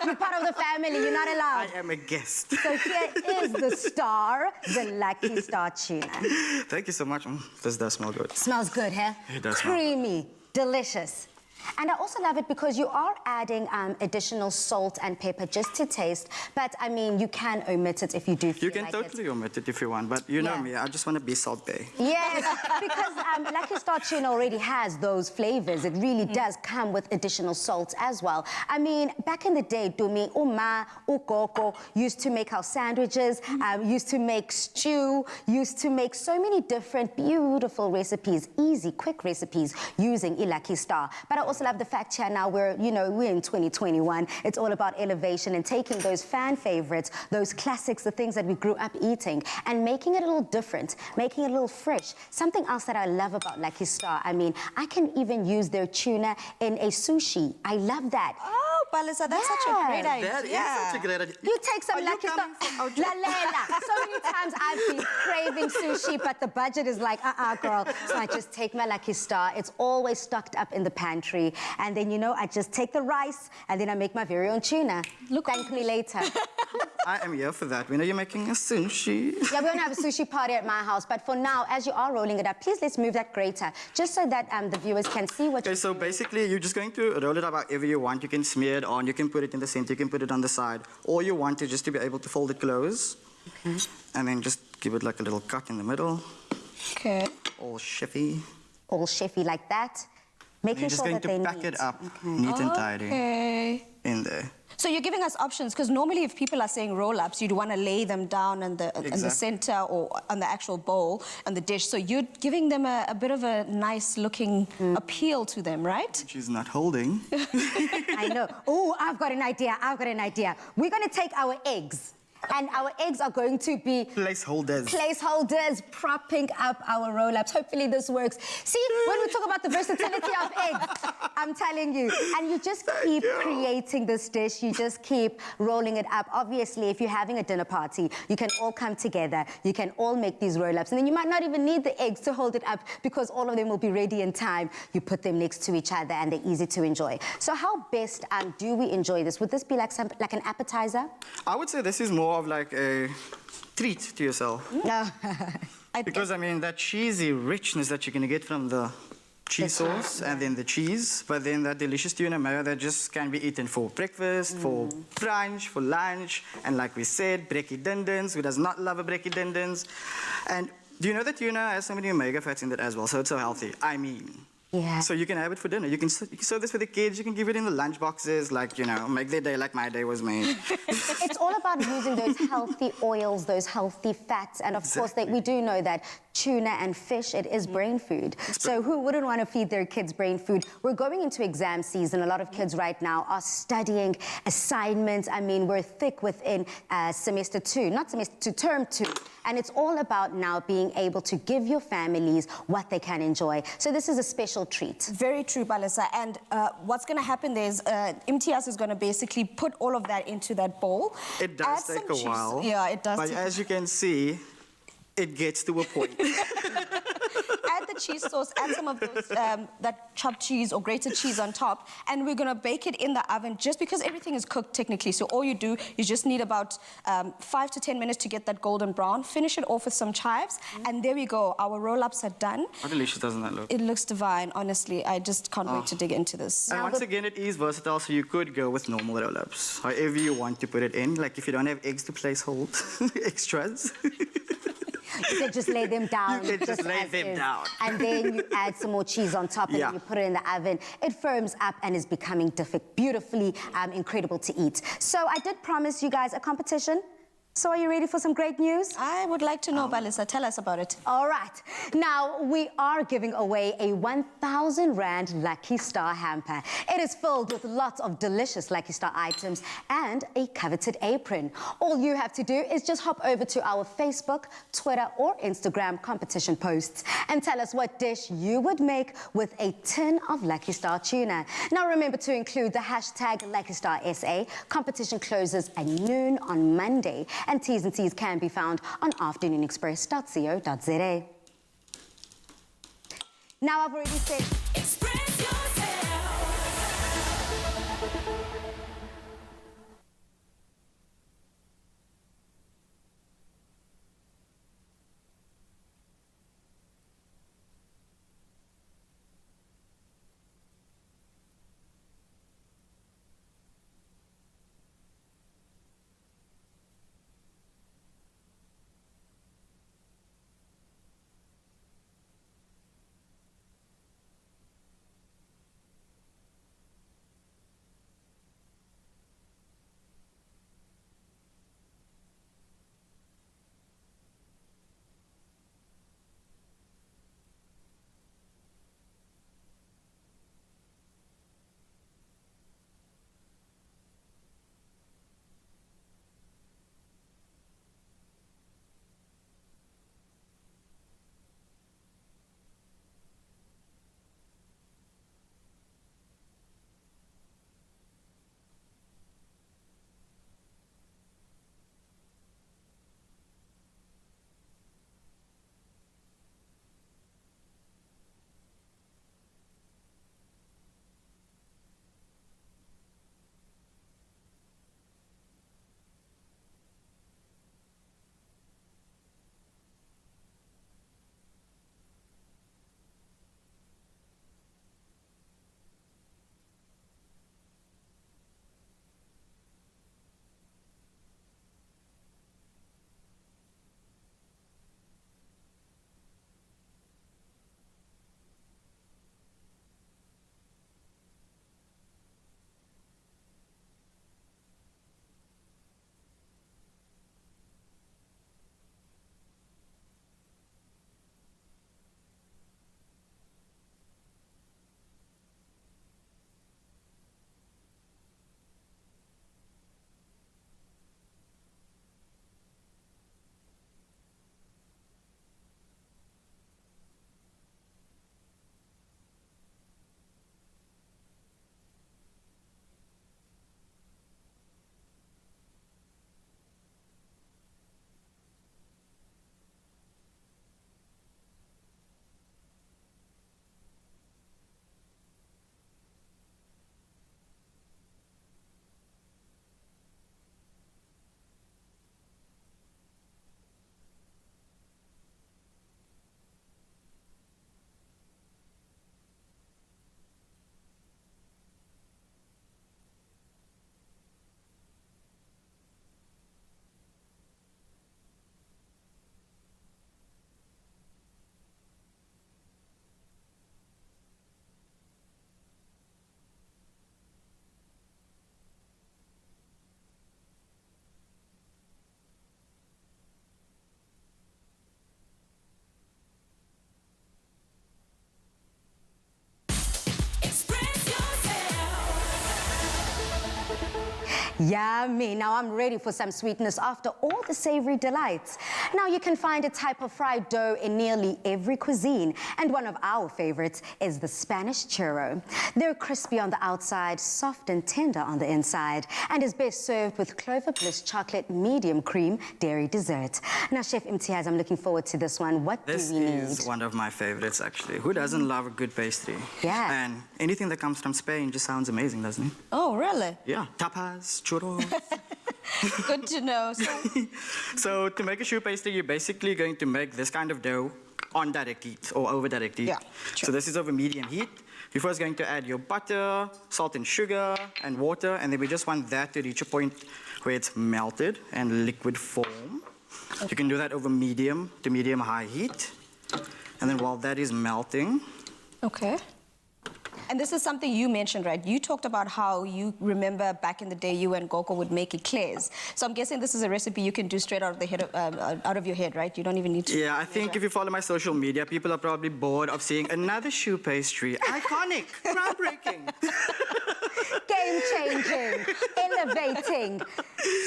[SPEAKER 1] you're part of the family, you're not allowed.
[SPEAKER 3] I am a guest.
[SPEAKER 1] So here is the star, the Lucky Star tuna.
[SPEAKER 3] Thank you so much. This does smell good.
[SPEAKER 1] Smells good, huh?
[SPEAKER 3] It does smell
[SPEAKER 1] creamy, delicious. And I also love it because you are adding additional salt and pepper just to taste. But, I mean, you can omit it if you do feel like it.
[SPEAKER 3] You can totally omit it if you want, but you know me, I just want to be Salt Bay.
[SPEAKER 1] Yes, because Lucky Star tuna already has those flavors. It really does come with additional salt as well. I mean, back in the day, Dumi, Uma, Ukoko used to make our sandwiches, used to make stew, used to make so many different beautiful recipes, easy, quick recipes using Lucky Star. But I also love the fact here now we're in 2021. It's all about elevation and taking those fan favorites, those classics, the things that we grew up eating, and making it a little different, making it a little fresh. Something else that I love about Lucky Star, I mean, I can even use their tuna in a sushi. I love that.
[SPEAKER 2] Oh, Balisa, that's such a great idea.
[SPEAKER 3] That is such a great idea.
[SPEAKER 1] You take some Lucky Star. Lalela. So many times I've been craving sushi, but the budget is like, girl. So I just take my Lucky Star. It's always stocked up in the pantry. And then, I just take the rice and then I make my very own tuna. Thank me later.
[SPEAKER 3] I am here for that. When are you making a sushi?
[SPEAKER 1] Yeah, we're going to have a sushi party at my house. But for now, as you are rolling it up, please let's move that grater just so that the viewers can see what you're
[SPEAKER 3] so
[SPEAKER 1] doing.
[SPEAKER 3] basically, you're just going to roll it up however you want. You can smear it on. You can put it in the center. You can put it on the side. All you want is just to be able to fold it close. Okay. And then just give it like a little cut in the middle.
[SPEAKER 2] Okay.
[SPEAKER 3] All chefy.
[SPEAKER 1] all chefy like that. Making
[SPEAKER 3] You're just
[SPEAKER 1] sure
[SPEAKER 3] going
[SPEAKER 1] that they
[SPEAKER 3] to pack
[SPEAKER 1] neat.
[SPEAKER 3] it up neat and tidy
[SPEAKER 2] Okay.
[SPEAKER 3] in there.
[SPEAKER 2] So you're giving us options, because normally if people are saying roll-ups, you'd want to lay them down in the
[SPEAKER 3] Exactly.
[SPEAKER 2] center or on the actual bowl, on the dish. So you're giving them a bit of a nice-looking appeal to them, right?
[SPEAKER 3] She's not holding.
[SPEAKER 1] I know. Oh, I've got an idea. We're going to take our eggs, and our eggs are going to be placeholders propping up our roll-ups. Hopefully this works. See, when we talk about the versatility of eggs, I'm telling you, and you just keep creating this dish, you just keep rolling it up. Obviously, if you're having a dinner party, you can all come together, you can all make these roll-ups, and then you might not even need the eggs to hold it up because all of them will be ready in time. You put them next to each other and they're easy to enjoy. So how best do we enjoy this? Would this be like an appetizer?
[SPEAKER 3] I would say this is more of like a treat to yourself.
[SPEAKER 1] No.
[SPEAKER 3] Because, I mean, that cheesy richness that you're going to get from the cheese sauce and then the cheese, but then that delicious tuna mayo that just can be eaten for breakfast, for brunch, for lunch, and like we said, brekkie dindins. Who does not love a brekkie dindins? And do you know that tuna has so many omega fats in it as well, so it's so healthy? I mean...
[SPEAKER 1] Yeah.
[SPEAKER 3] So you can have it for dinner. You can serve this for the kids. You can give it in the lunch boxes, like, you know, make their day like my day was made.
[SPEAKER 1] It's all about using those healthy oils, those healthy fats, and of course, we do know that tuna and fish, it is brain food. So who wouldn't want to feed their kids brain food? We're going into exam season. A lot of kids right now are studying assignments. I mean, we're thick within semester 2, not semester 2, term 2. And it's all about now being able to give your families what they can enjoy. So this is a special treat.
[SPEAKER 2] Very true, Balisa. And what's going to happen there is Imtiyaaz is going to basically put all of that into that bowl.
[SPEAKER 3] It does take a while.
[SPEAKER 2] Yeah, it does.
[SPEAKER 3] But as you can see, it gets to a point.
[SPEAKER 2] Add the cheese sauce, add some of those, that chopped cheese or grated cheese on top, and we're going to bake it in the oven just because everything is cooked technically. So all you do, you just need about 5 to 10 minutes to get that golden brown. Finish it off with some chives, and there we go. Our roll-ups are done.
[SPEAKER 3] How delicious doesn't that look?
[SPEAKER 2] It looks divine, honestly. I just can't wait to dig into this.
[SPEAKER 3] And once again, it is versatile, so you could go with normal roll-ups. However you want to put it in. Like if you don't have eggs to place hold extras.
[SPEAKER 1] You can just lay them down.
[SPEAKER 3] You can just lay them down.
[SPEAKER 1] And then you add some more cheese on top and then you put it in the oven. It firms up and is becoming beautifully incredible to eat. So I did promise you guys a competition. So are you ready for some great news?
[SPEAKER 2] I would like to know, Balisa. Tell us about it.
[SPEAKER 1] All right. Now, we are giving away a 1,000 Rand Lucky Star hamper. It is filled with lots of delicious Lucky Star items and a coveted apron. All you have to do is just hop over to our Facebook, Twitter, or Instagram competition posts and tell us what dish you would make with a tin of Lucky Star tuna. Now, remember to include the hashtag Lucky Star SA. Competition closes at noon on Monday. And T's and C's can be found on afternoonexpress.co.za. Now I've already said...
[SPEAKER 5] Express yourself.
[SPEAKER 1] Yummy. Now I'm ready for some sweetness after all the savory delights. Now you can find a type of fried dough in nearly every cuisine, and one of our favorites is the Spanish churro. They're crispy on the outside, soft and tender on the inside, and is best served with Clover Bliss chocolate medium cream dairy dessert. Now, Chef Imtiyaaz, I'm looking forward to this one. What
[SPEAKER 3] This
[SPEAKER 1] do we need?
[SPEAKER 3] is one of my favorites, actually. Who doesn't love a good pastry?
[SPEAKER 1] Yeah.
[SPEAKER 3] And anything that comes from Spain just sounds amazing, doesn't it?
[SPEAKER 2] Oh, really?
[SPEAKER 3] Yeah. Tapas, churros.
[SPEAKER 2] Good to know. So,
[SPEAKER 3] So to make a choux pastry, you're basically going to make this kind of dough on direct heat or over direct heat.
[SPEAKER 2] Yeah, sure.
[SPEAKER 3] So this is over medium heat. You're first going to add your butter, salt and sugar, and water, and then we just want that to reach a point where it's melted and liquid form. Okay. You can do that over medium to medium-high heat. And then while that is melting,
[SPEAKER 2] okay. And this is something you mentioned, right? You talked about how you remember back in the day you and Goko would make eclairs. So I'm guessing this is a recipe you can do straight out of the head, out of your head, right? You don't even need to.
[SPEAKER 3] yeah, I think if you follow my social media, people are probably bored of seeing another choux pastry. Iconic, groundbreaking.
[SPEAKER 1] Game-changing, elevating.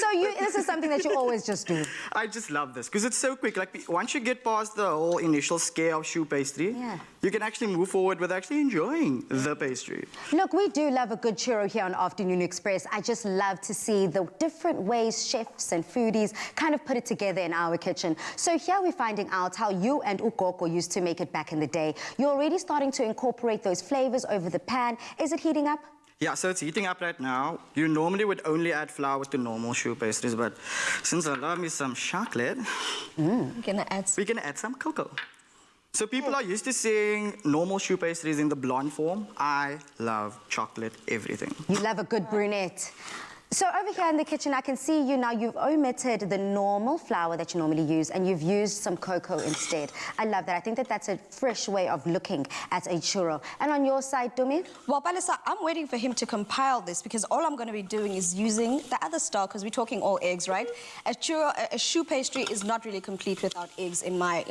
[SPEAKER 1] So this is something that you always just do.
[SPEAKER 3] I just love this because it's so quick. Like once you get past the whole initial scare of choux pastry,
[SPEAKER 1] Yeah.
[SPEAKER 3] you can actually move forward with actually enjoying the pastry.
[SPEAKER 1] Look, we do love a good churro here on Afternoon Express. I just love to see the different ways chefs and foodies kind of put it together in our kitchen. So here we're finding out how you and Ugoko used to make it back in the day. You're already starting to incorporate those flavors over the pan. Is it heating up?
[SPEAKER 3] Yeah, so it's heating up right now. You normally would only add flour to normal choux pastries, but since I love me some chocolate,
[SPEAKER 2] We're gonna add
[SPEAKER 3] we're gonna add some cocoa. So people are used to seeing normal choux pastries in the blonde form. I love chocolate everything.
[SPEAKER 1] You love a good brunette. So over here in the kitchen, I can see you now, you've omitted the normal flour that you normally use and you've used some cocoa instead. I love that. I think that that's a fresh way of looking at a churro. And on your side, Dumi?
[SPEAKER 2] Well, Palisa, I'm waiting for him to compile this because all I'm going to be doing is using the other style because we're talking all eggs, right? A choux pastry is not really complete without eggs in my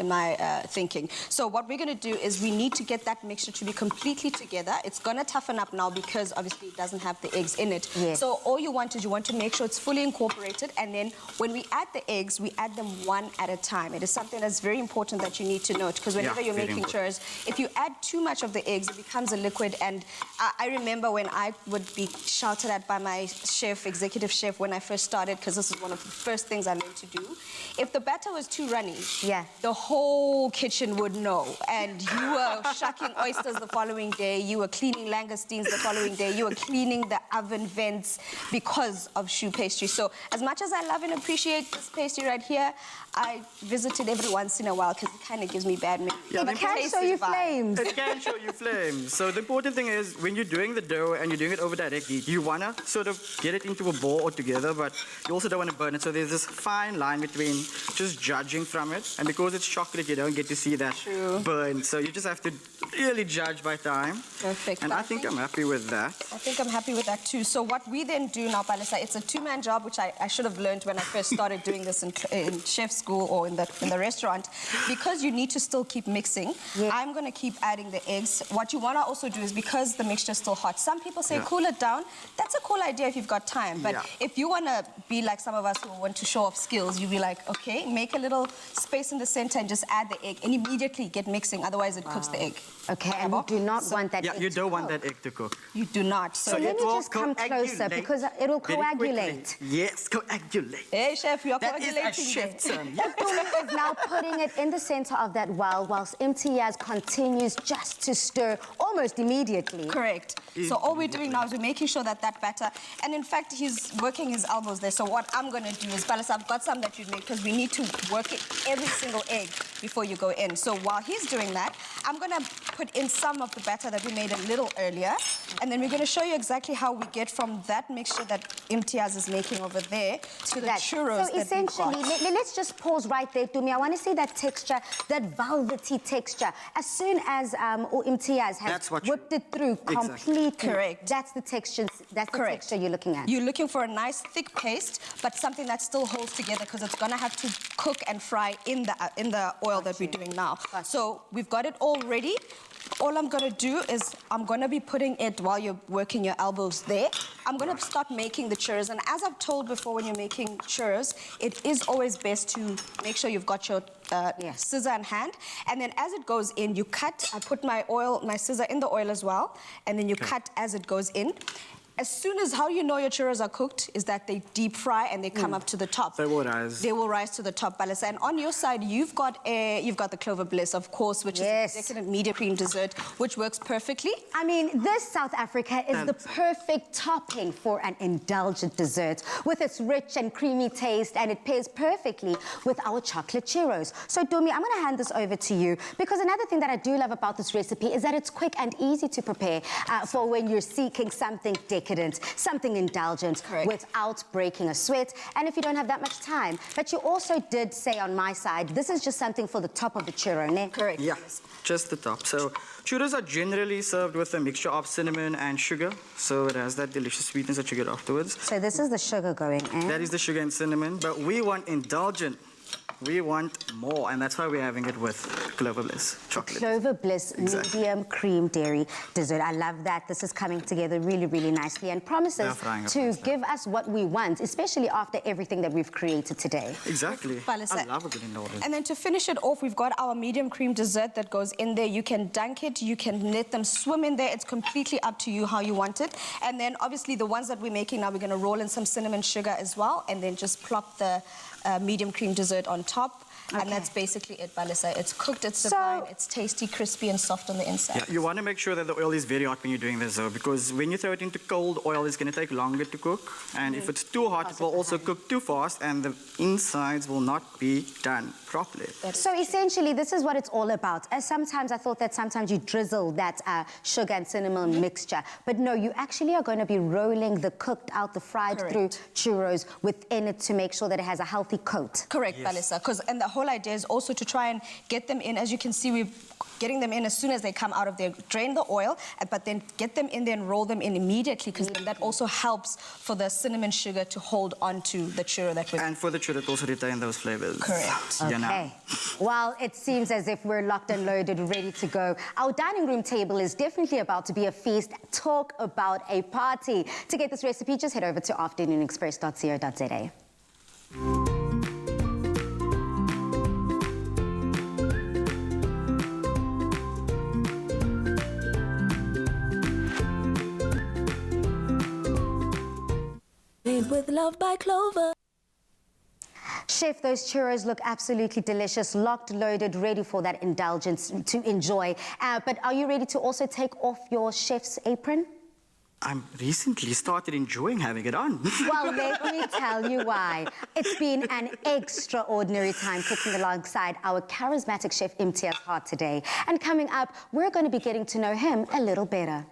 [SPEAKER 2] thinking. So what we're going to do is we need to get that mixture to be completely together. It's going to toughen up now because obviously it doesn't have the eggs in it.
[SPEAKER 1] Yes.
[SPEAKER 2] So all you want is you want to make sure it's fully incorporated, and then when we add the eggs, we add them one at a time. It is something that's very important that you need to note because whenever you're
[SPEAKER 3] very
[SPEAKER 2] making
[SPEAKER 3] important.
[SPEAKER 2] churros, if you add too much of the eggs, it becomes a liquid. And I remember when I would be shouted at by my chef, executive chef, when I first started, because this is one of the first things I learned to do. If the batter was too runny,
[SPEAKER 1] Yeah.
[SPEAKER 2] the whole kitchen would know. And you were shucking oysters the following day, you were cleaning langoustines the following day, you were cleaning the oven vents because of choux pastry. So as much as I love and appreciate this pastry right here, I visit it every once in a while because it kind of gives me bad memories.
[SPEAKER 3] Yeah,
[SPEAKER 1] It can show you flames.
[SPEAKER 3] It can show you flames. So the important thing is when you're doing the dough and you're doing it over direct heat, you want to sort of get it into a ball altogether, but you also don't want to burn it. So there's this fine line between just judging from it, and because it's chocolate, you don't get to see that
[SPEAKER 2] True.
[SPEAKER 3] burn. So you just have to really judge by time.
[SPEAKER 2] Perfect.
[SPEAKER 3] And I think I'm happy with that.
[SPEAKER 2] I think I'm happy with that too. So what we then do now, Palisa, it's a two-man job, which I should have learned when I first started doing this in chef school or in the restaurant. Because you need to still keep mixing,
[SPEAKER 1] Yeah.
[SPEAKER 2] I'm going to keep adding the eggs. What you want to also do is, because the mixture is still hot, some people say
[SPEAKER 3] Yeah.
[SPEAKER 2] cool it down. That's a cool idea if you've got time. But
[SPEAKER 3] Yeah.
[SPEAKER 2] if you want to be like some of us who want to show off skills, you'll be like, okay, make a little space in the center and just add the egg and immediately get mixing. Otherwise, it cooks the egg.
[SPEAKER 1] Okay, and you do not want that
[SPEAKER 3] Yeah,
[SPEAKER 1] egg
[SPEAKER 3] you
[SPEAKER 1] to
[SPEAKER 3] don't want
[SPEAKER 1] cook.
[SPEAKER 3] that egg to cook.
[SPEAKER 2] You do not.
[SPEAKER 1] So let
[SPEAKER 3] it
[SPEAKER 1] me
[SPEAKER 3] will
[SPEAKER 1] just come closer
[SPEAKER 3] coagulate
[SPEAKER 1] because it'll
[SPEAKER 3] very quickly.
[SPEAKER 1] coagulate.
[SPEAKER 3] Yes, coagulate.
[SPEAKER 2] Hey, chef, you're
[SPEAKER 3] That is a
[SPEAKER 2] coagulating
[SPEAKER 3] chef
[SPEAKER 2] there.
[SPEAKER 3] term.
[SPEAKER 1] Dumi is now putting it in the center of that well, whilst Imtiyaaz continues just to stir almost immediately.
[SPEAKER 2] Correct. So all we're doing now is we're making sure that that batter, and in fact, he's working his elbows there. So what I'm going to do is, Palisa, I've got some that you'd make because we need to work it, every single egg before you go in. So while he's doing that, I'm going to put in some of the batter that we made a little earlier, and then we're going to show you exactly how we get from that mixture that Imtiyaaz is making over there to the churros
[SPEAKER 1] So
[SPEAKER 2] that
[SPEAKER 1] essentially,
[SPEAKER 2] we've got.
[SPEAKER 1] let's just pause right there, Dumi. I want to see that texture, that velvety texture. As soon as Imtiyaaz has
[SPEAKER 3] That's what you-
[SPEAKER 1] whipped it through
[SPEAKER 3] Exactly.
[SPEAKER 1] completely,
[SPEAKER 2] Correct.
[SPEAKER 1] that's the texture. That's the
[SPEAKER 2] Correct.
[SPEAKER 1] texture you're looking at.
[SPEAKER 2] You're looking for a nice thick paste, but something that still holds together because it's gonna have to cook and fry in the oil that we're doing now. So we've got it all ready. All I'm gonna do is I'm gonna be putting it while you're working your elbows there. I'm going to start making the churros. And as I've told before, when you're making churros, it is always best to make sure you've got your scissor in hand. And then as it goes in, you cut. I put my scissor in the oil as well. And then you cut as it goes in. As soon as, how you know your churros are cooked is that they deep fry and they come up to the top.
[SPEAKER 3] They will rise.
[SPEAKER 2] They will rise to the top, Balisa. And on your side, you've got the Clover Bliss, of course, which is a decadent medium cream dessert, which works perfectly.
[SPEAKER 1] I mean, this South Africa is the perfect topping for an indulgent dessert with its rich and creamy taste, and it pairs perfectly with our chocolate churros. So, Dumi, I'm going to hand this over to you because another thing that I do love about this recipe is that it's quick and easy to prepare for when you're seeking something decadent, something indulgent without breaking a sweat, and if you don't have that much time. But you also did say on my side, this is just something for the top of the churro, ne?
[SPEAKER 2] Correct.
[SPEAKER 3] Yeah, just the top. So churros are generally served with a mixture of cinnamon and sugar, so it has that delicious sweetness that you get afterwards.
[SPEAKER 1] So this is the sugar going in.
[SPEAKER 3] That is the sugar and cinnamon, but we want indulgent. We want more, and that's why we're having it with Clover Bliss chocolate.
[SPEAKER 1] Clover Bliss medium cream dairy dessert. I love that. This is coming together really, really nicely and promises to give us what we want, especially after everything that we've created today.
[SPEAKER 3] Exactly. I love a good indulgence.
[SPEAKER 2] And then to finish it off, we've got our medium cream dessert that goes in there. You can dunk it, you can let them swim in there. It's completely up to you how you want it. And then obviously the ones that we're making now, we're going to roll in some cinnamon sugar as well, and then just plop the medium cream dessert on top. And that's basically it, Balisa. It's cooked, it's divine, it's tasty, crispy, and soft on the inside.
[SPEAKER 3] Yeah, you want to make sure that the oil is very hot when you're doing this, though, because when you throw it into cold oil, it's going to take longer to cook. And if it's too hot, it will also cook too fast, and the insides will not be done properly.
[SPEAKER 1] So essentially, this is what it's all about. Sometimes I thought that sometimes you drizzle that sugar and cinnamon mixture, but no, you actually are going to be rolling the cooked out, the fried through churros within it to make sure that it has a healthy coat.
[SPEAKER 2] Correct, Balisa. And the whole idea is also to try and get them in. As you can see, we're getting them in as soon as they come out of there. Drain the oil, but then get them in there and roll them in immediately, because then that also helps for the cinnamon sugar to hold onto the churro that we're...
[SPEAKER 3] And for the churro to also retain those flavors.
[SPEAKER 2] Correct.
[SPEAKER 1] Okay. Well, it seems as if we're locked and loaded, ready to go. Our dining room table is definitely about to be a feast. Talk about a party. To get this recipe, just head over to afternoonexpress.co.za.
[SPEAKER 5] Made with love by Clover.
[SPEAKER 1] Chef, those churros look absolutely delicious, locked, loaded, ready for that indulgence to enjoy. But are you ready to also take off your chef's apron?
[SPEAKER 3] I'm recently started enjoying having it on.
[SPEAKER 1] Well, let me tell you why. It's been an extraordinary time cooking alongside our charismatic Chef Imtiyaaz Hart today. And coming up, we're going to be getting to know him a little better.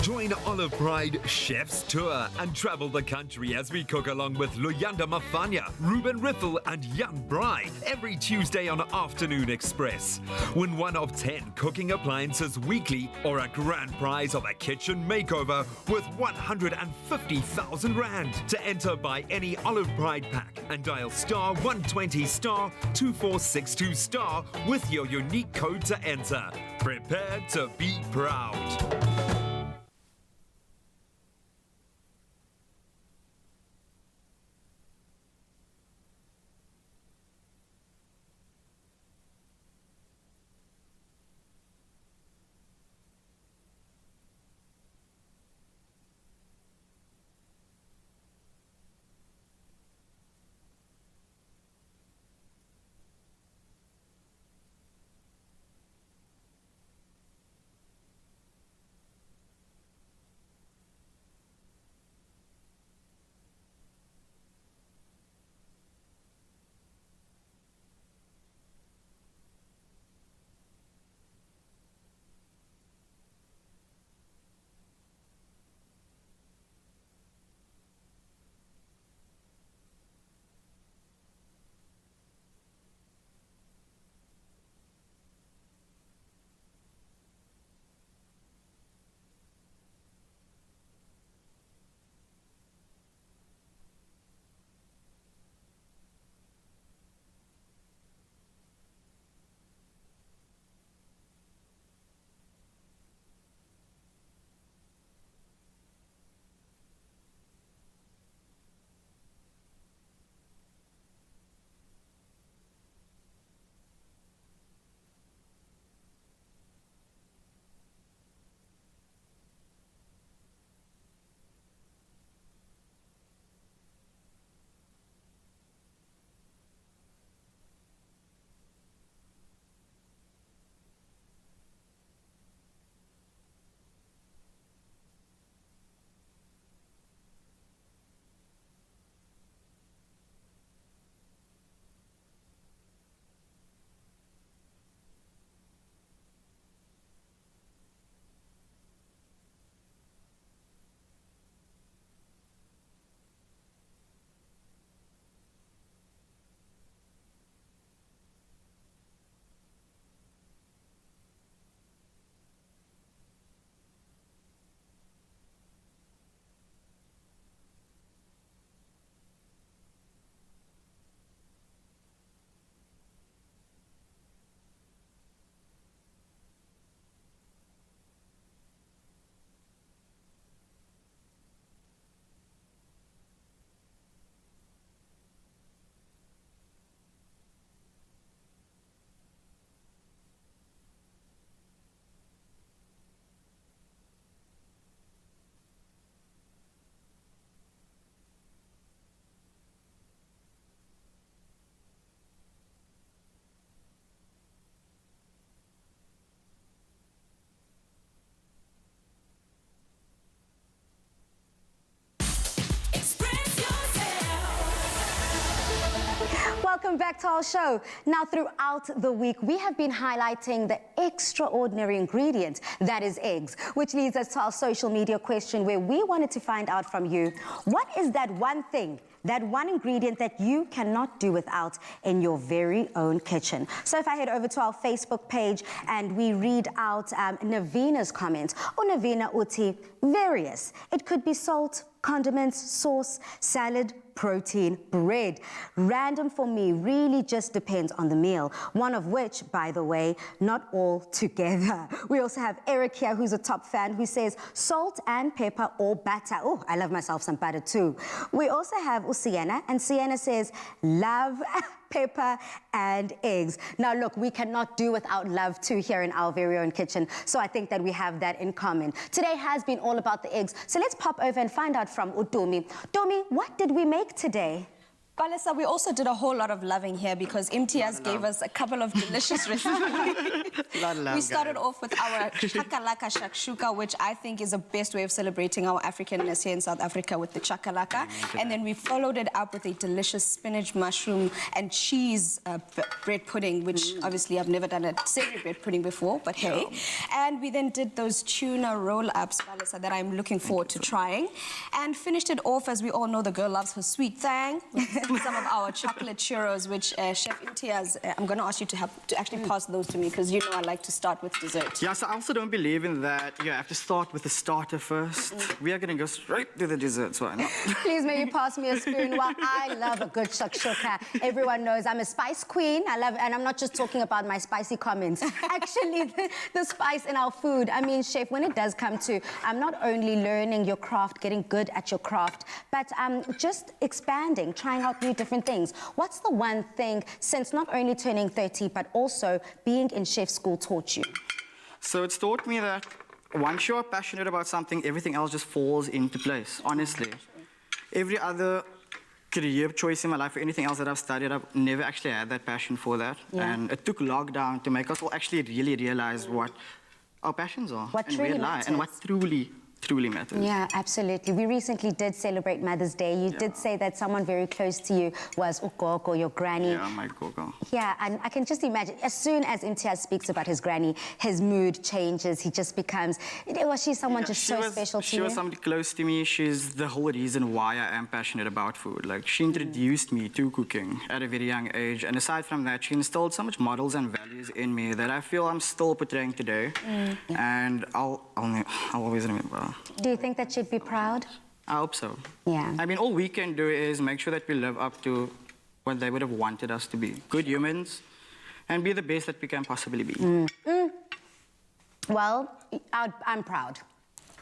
[SPEAKER 6] Join Olive Pride Chef's Tour and travel the country as we cook along with Luyanda Mafanya, Ruben Riffel and Jan Bry every Tuesday on Afternoon Express. Win 1 of 10 cooking appliances weekly or a grand prize of a kitchen makeover worth 150,000 Rand. To enter, buy any Olive Pride pack and dial star 120 star 2462 star with your unique code to enter. Prepare to be proud.
[SPEAKER 1] welcome back to our show. Now, throughout the week, we have been highlighting the extraordinary ingredient that is eggs, which leads us to our social media question where we wanted to find out from you, what is that one thing, that one ingredient that you cannot do without in your very own kitchen? So if I head over to our Facebook page and we read out Navina's comment. Oh, Navina uti, various. It could be salt, condiments, sauce, salad, protein, bread. Random for me really just depends on the meal. One of which, by the way, not all together. We also have Eric here, who's a top fan, who says salt and pepper or butter. Oh, I love myself some butter too. We also have Sienna, and Sienna says love, pepper and eggs. Now look, we cannot do without love too here in our very own kitchen, so I think that we have that in common. Today has been all about the eggs, so let's pop over and find out from Udomi. Domi, what did we make today?
[SPEAKER 2] Palesa, we also did a whole lot of loving here because Imtiyaaz gave us a couple of delicious recipes. We started off with our Chakalaka Shakshuka, which I think is the best way of celebrating our Africanness here in South Africa with the chakalaka. And then we followed it up with a delicious spinach, mushroom and cheese bread pudding, which obviously I've never done a savory bread pudding before, but hey. And we then did those tuna roll-ups, Palesa, that I'm looking forward to trying. And finished it off, as we all know, the girl loves her sweet thing. Some of our chocolate churros, which Chef Imtiyaaz, I'm going to ask you to actually pass those to me because you know I like to start with dessert.
[SPEAKER 3] Yeah, so I also don't believe in that. You have to start with the starter first. We are going to go straight to the desserts. Why not?
[SPEAKER 1] Please, may you pass me a spoon? Well, I love a good shakshuka. Everyone knows I'm a spice queen. I love, and I'm not just talking about my spicy comments. Actually, the spice in our food. I mean, Chef, when it does come to, I'm not only learning your craft, getting good at your craft, but just expanding, trying out new different things. What's the one thing, since not only turning 30, but also being in chef school, taught you?
[SPEAKER 3] So it's taught me that once you're passionate about something, everything else just falls into place, honestly. Every other career choice in my life or anything else that I've studied, I've never actually had that passion for that. Yeah. And it took lockdown to make us all actually really realize what our passions are.
[SPEAKER 1] What truly matters.
[SPEAKER 3] And what truly matters.
[SPEAKER 1] Yeah, absolutely. We recently did celebrate Mother's Day. You did say that someone very close to you was Ukoko, your granny.
[SPEAKER 3] Yeah, my gogo.
[SPEAKER 1] Yeah, and I can just imagine, as soon as Imtiyaaz speaks about his granny, his mood changes. He just becomes, was she someone just so special to you?
[SPEAKER 3] She was somebody close to me. She's the whole reason why I am passionate about food. Like, she introduced me to cooking at a very young age. And aside from that, she instilled so much models and values in me that I feel I'm still portraying today. And I'll always remember.
[SPEAKER 1] Do you think that she'd be proud?
[SPEAKER 3] I hope so.
[SPEAKER 1] Yeah.
[SPEAKER 3] I mean, all we can do is make sure that we live up to what they would have wanted us to be. Good humans, and be the best that we can possibly be.
[SPEAKER 1] Well, I'm proud.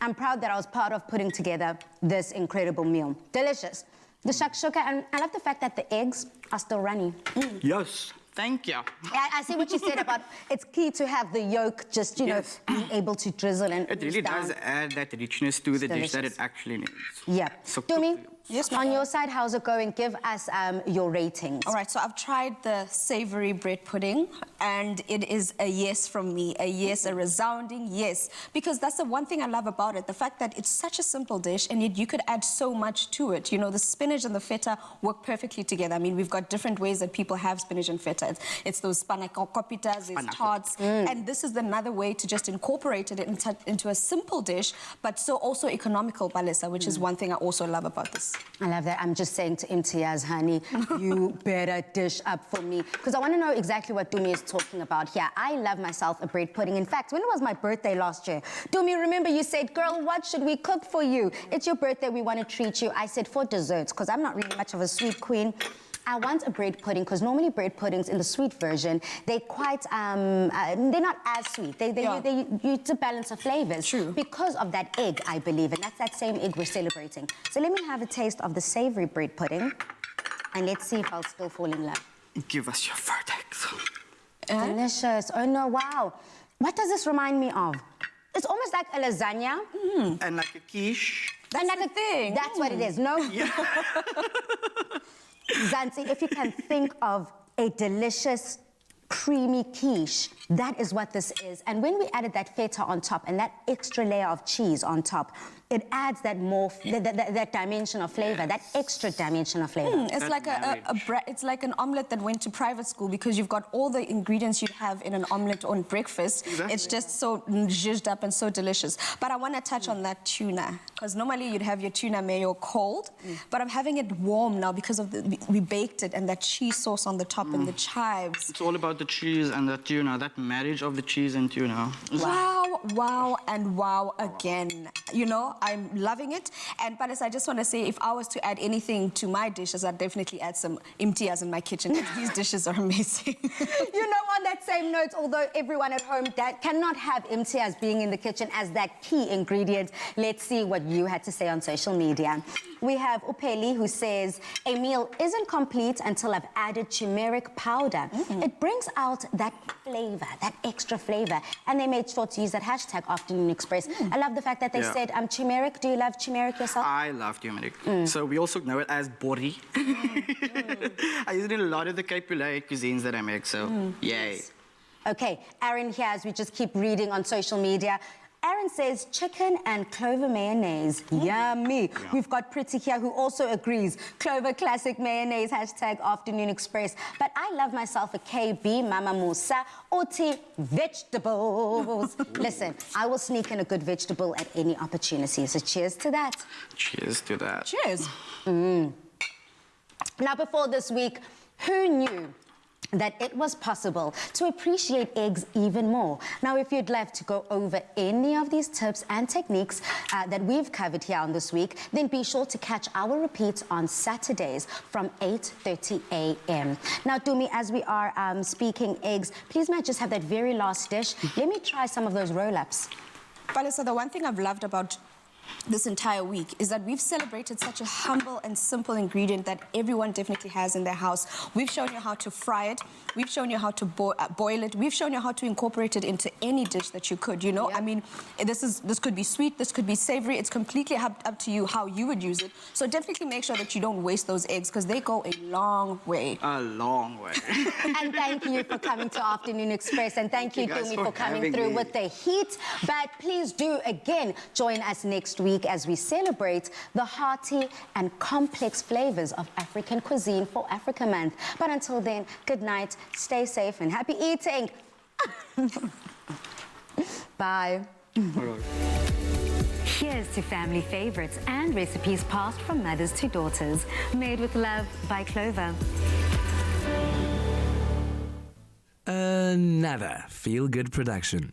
[SPEAKER 1] I'm proud that I was part of putting together this incredible meal. Delicious. The shakshuka, and I love the fact that the eggs are still runny.
[SPEAKER 3] Yes. Thank you.
[SPEAKER 1] I see what you said about it's key to have the yolk just, you know, being able to drizzle and
[SPEAKER 3] it really does add that richness to the dish that it actually needs.
[SPEAKER 1] Yeah.
[SPEAKER 3] So
[SPEAKER 1] Dumi,
[SPEAKER 2] yes,
[SPEAKER 1] on your side, how's it going? Give us your ratings.
[SPEAKER 2] All right, so I've tried the savory bread pudding, and it is a yes from me. A yes, a resounding yes. Because that's the one thing I love about it, the fact that it's such a simple dish, and yet you could add so much to it. You know, the spinach and the feta work perfectly together. I mean, we've got different ways that people have spinach and feta. It's those spanakoppitas, there's tarts, and this is another way to just incorporate it into a simple dish, but so also economical, Palesa, which is one thing I also love about this.
[SPEAKER 1] I love that. I'm just saying to Imtiyaaz, honey, you better dish up for me. Because I want to know exactly what Dumi is talking about here. I love myself a bread pudding. In fact, when it was my birthday last year, Dumi, remember you said, girl, what should we cook for you? It's your birthday, we want to treat you. I said, for desserts, because I'm not really much of a sweet queen. I want a bread pudding because normally bread puddings in the sweet version, they're quite, they're not as sweet. They use a balance of flavors.
[SPEAKER 2] True.
[SPEAKER 1] Because of that egg, I believe, and that's that same egg we're celebrating. So let me have a taste of the savory bread pudding, and let's see if I'll still fall in love.
[SPEAKER 3] Give us your verdict.
[SPEAKER 1] Delicious. Oh no, wow. What does this remind me of? It's almost like a lasagna.
[SPEAKER 3] And like a quiche.
[SPEAKER 1] That's like a thing. That's what it is, no? Yeah. Zanzi, if you can think of a delicious, creamy quiche, that is what this is. And when we added that feta on top and that extra layer of cheese on top, it adds that more, that dimension of flavor, that extra dimension of flavor.
[SPEAKER 2] It's like it's like an omelette that went to private school because you've got all the ingredients you'd have in an omelette on breakfast.
[SPEAKER 3] Exactly.
[SPEAKER 2] It's just so zhuzhed up and so delicious. But I want to touch on that tuna, because normally you'd have your tuna mayo cold, but I'm having it warm now because of we baked it and that cheese sauce on the top and the chives.
[SPEAKER 3] It's all about the cheese and the tuna, that marriage of the cheese and tuna.
[SPEAKER 2] Wow, wow, and wow again. You know, I'm loving it. And Paris, I just want to say, if I was to add anything to my dishes, I'd definitely add some Imtiyaaz in my kitchen. These dishes are amazing.
[SPEAKER 1] You know, on that same note, although everyone at home that cannot have Imtiyaaz being in the kitchen as that key ingredient, let's see what you had to say on social media. We have Upeli who says, a meal isn't complete until I've added turmeric powder. It brings out that flavor, that extra flavor. And they made sure to use that hashtag Afternoon Express. I love the fact that they said, turmeric. Do you love turmeric yourself?
[SPEAKER 3] I love turmeric. So we also know it as bori. I use it in a lot of the Cape Verde cuisines that I make, so yay.
[SPEAKER 1] Okay, Aaron here, as we just keep reading on social media. Aaron says chicken and clover mayonnaise. Yummy. We've got Pretty here who also agrees. Clover classic mayonnaise, hashtag Afternoon Express. But I love myself a KB Mama Musa Oti vegetables. Listen, I will sneak in a good vegetable at any opportunity. So cheers to that.
[SPEAKER 3] Cheers to that.
[SPEAKER 2] Cheers.
[SPEAKER 1] Now, before this week, who knew that it was possible to appreciate eggs even more? Now, if you'd like to go over any of these tips and techniques that we've covered here on This Week, then be sure to catch our repeats on Saturdays from 8:30 a.m. Now, Dumi, as we are speaking eggs, please may I just have that very last dish? Let me try some of those roll-ups.
[SPEAKER 2] Palisa, the one thing I've loved about this entire week is that we've celebrated such a humble and simple ingredient that everyone definitely has in their house. We've shown you how to fry it. We've shown you how to boil it. We've shown you how to incorporate it into any dish that you could, you know? I mean, this could be sweet, this could be savory. It's completely up to you how you would use it. So definitely make sure that you don't waste those eggs because they go a long way.
[SPEAKER 3] A long way.
[SPEAKER 1] And thank you for coming to Afternoon Express. And thank you,
[SPEAKER 3] guys,
[SPEAKER 1] Dumi,
[SPEAKER 3] for
[SPEAKER 1] for coming
[SPEAKER 3] having
[SPEAKER 1] through
[SPEAKER 3] me.
[SPEAKER 1] with the heat. But please do, again, join us next week as we celebrate the hearty and complex flavors of African cuisine for Africa Month. But until then, good night, stay safe, and happy eating. Bye.
[SPEAKER 7] Here's to family favorites and recipes passed from mothers to daughters. Made with love by Clover.
[SPEAKER 8] Another feel-good production.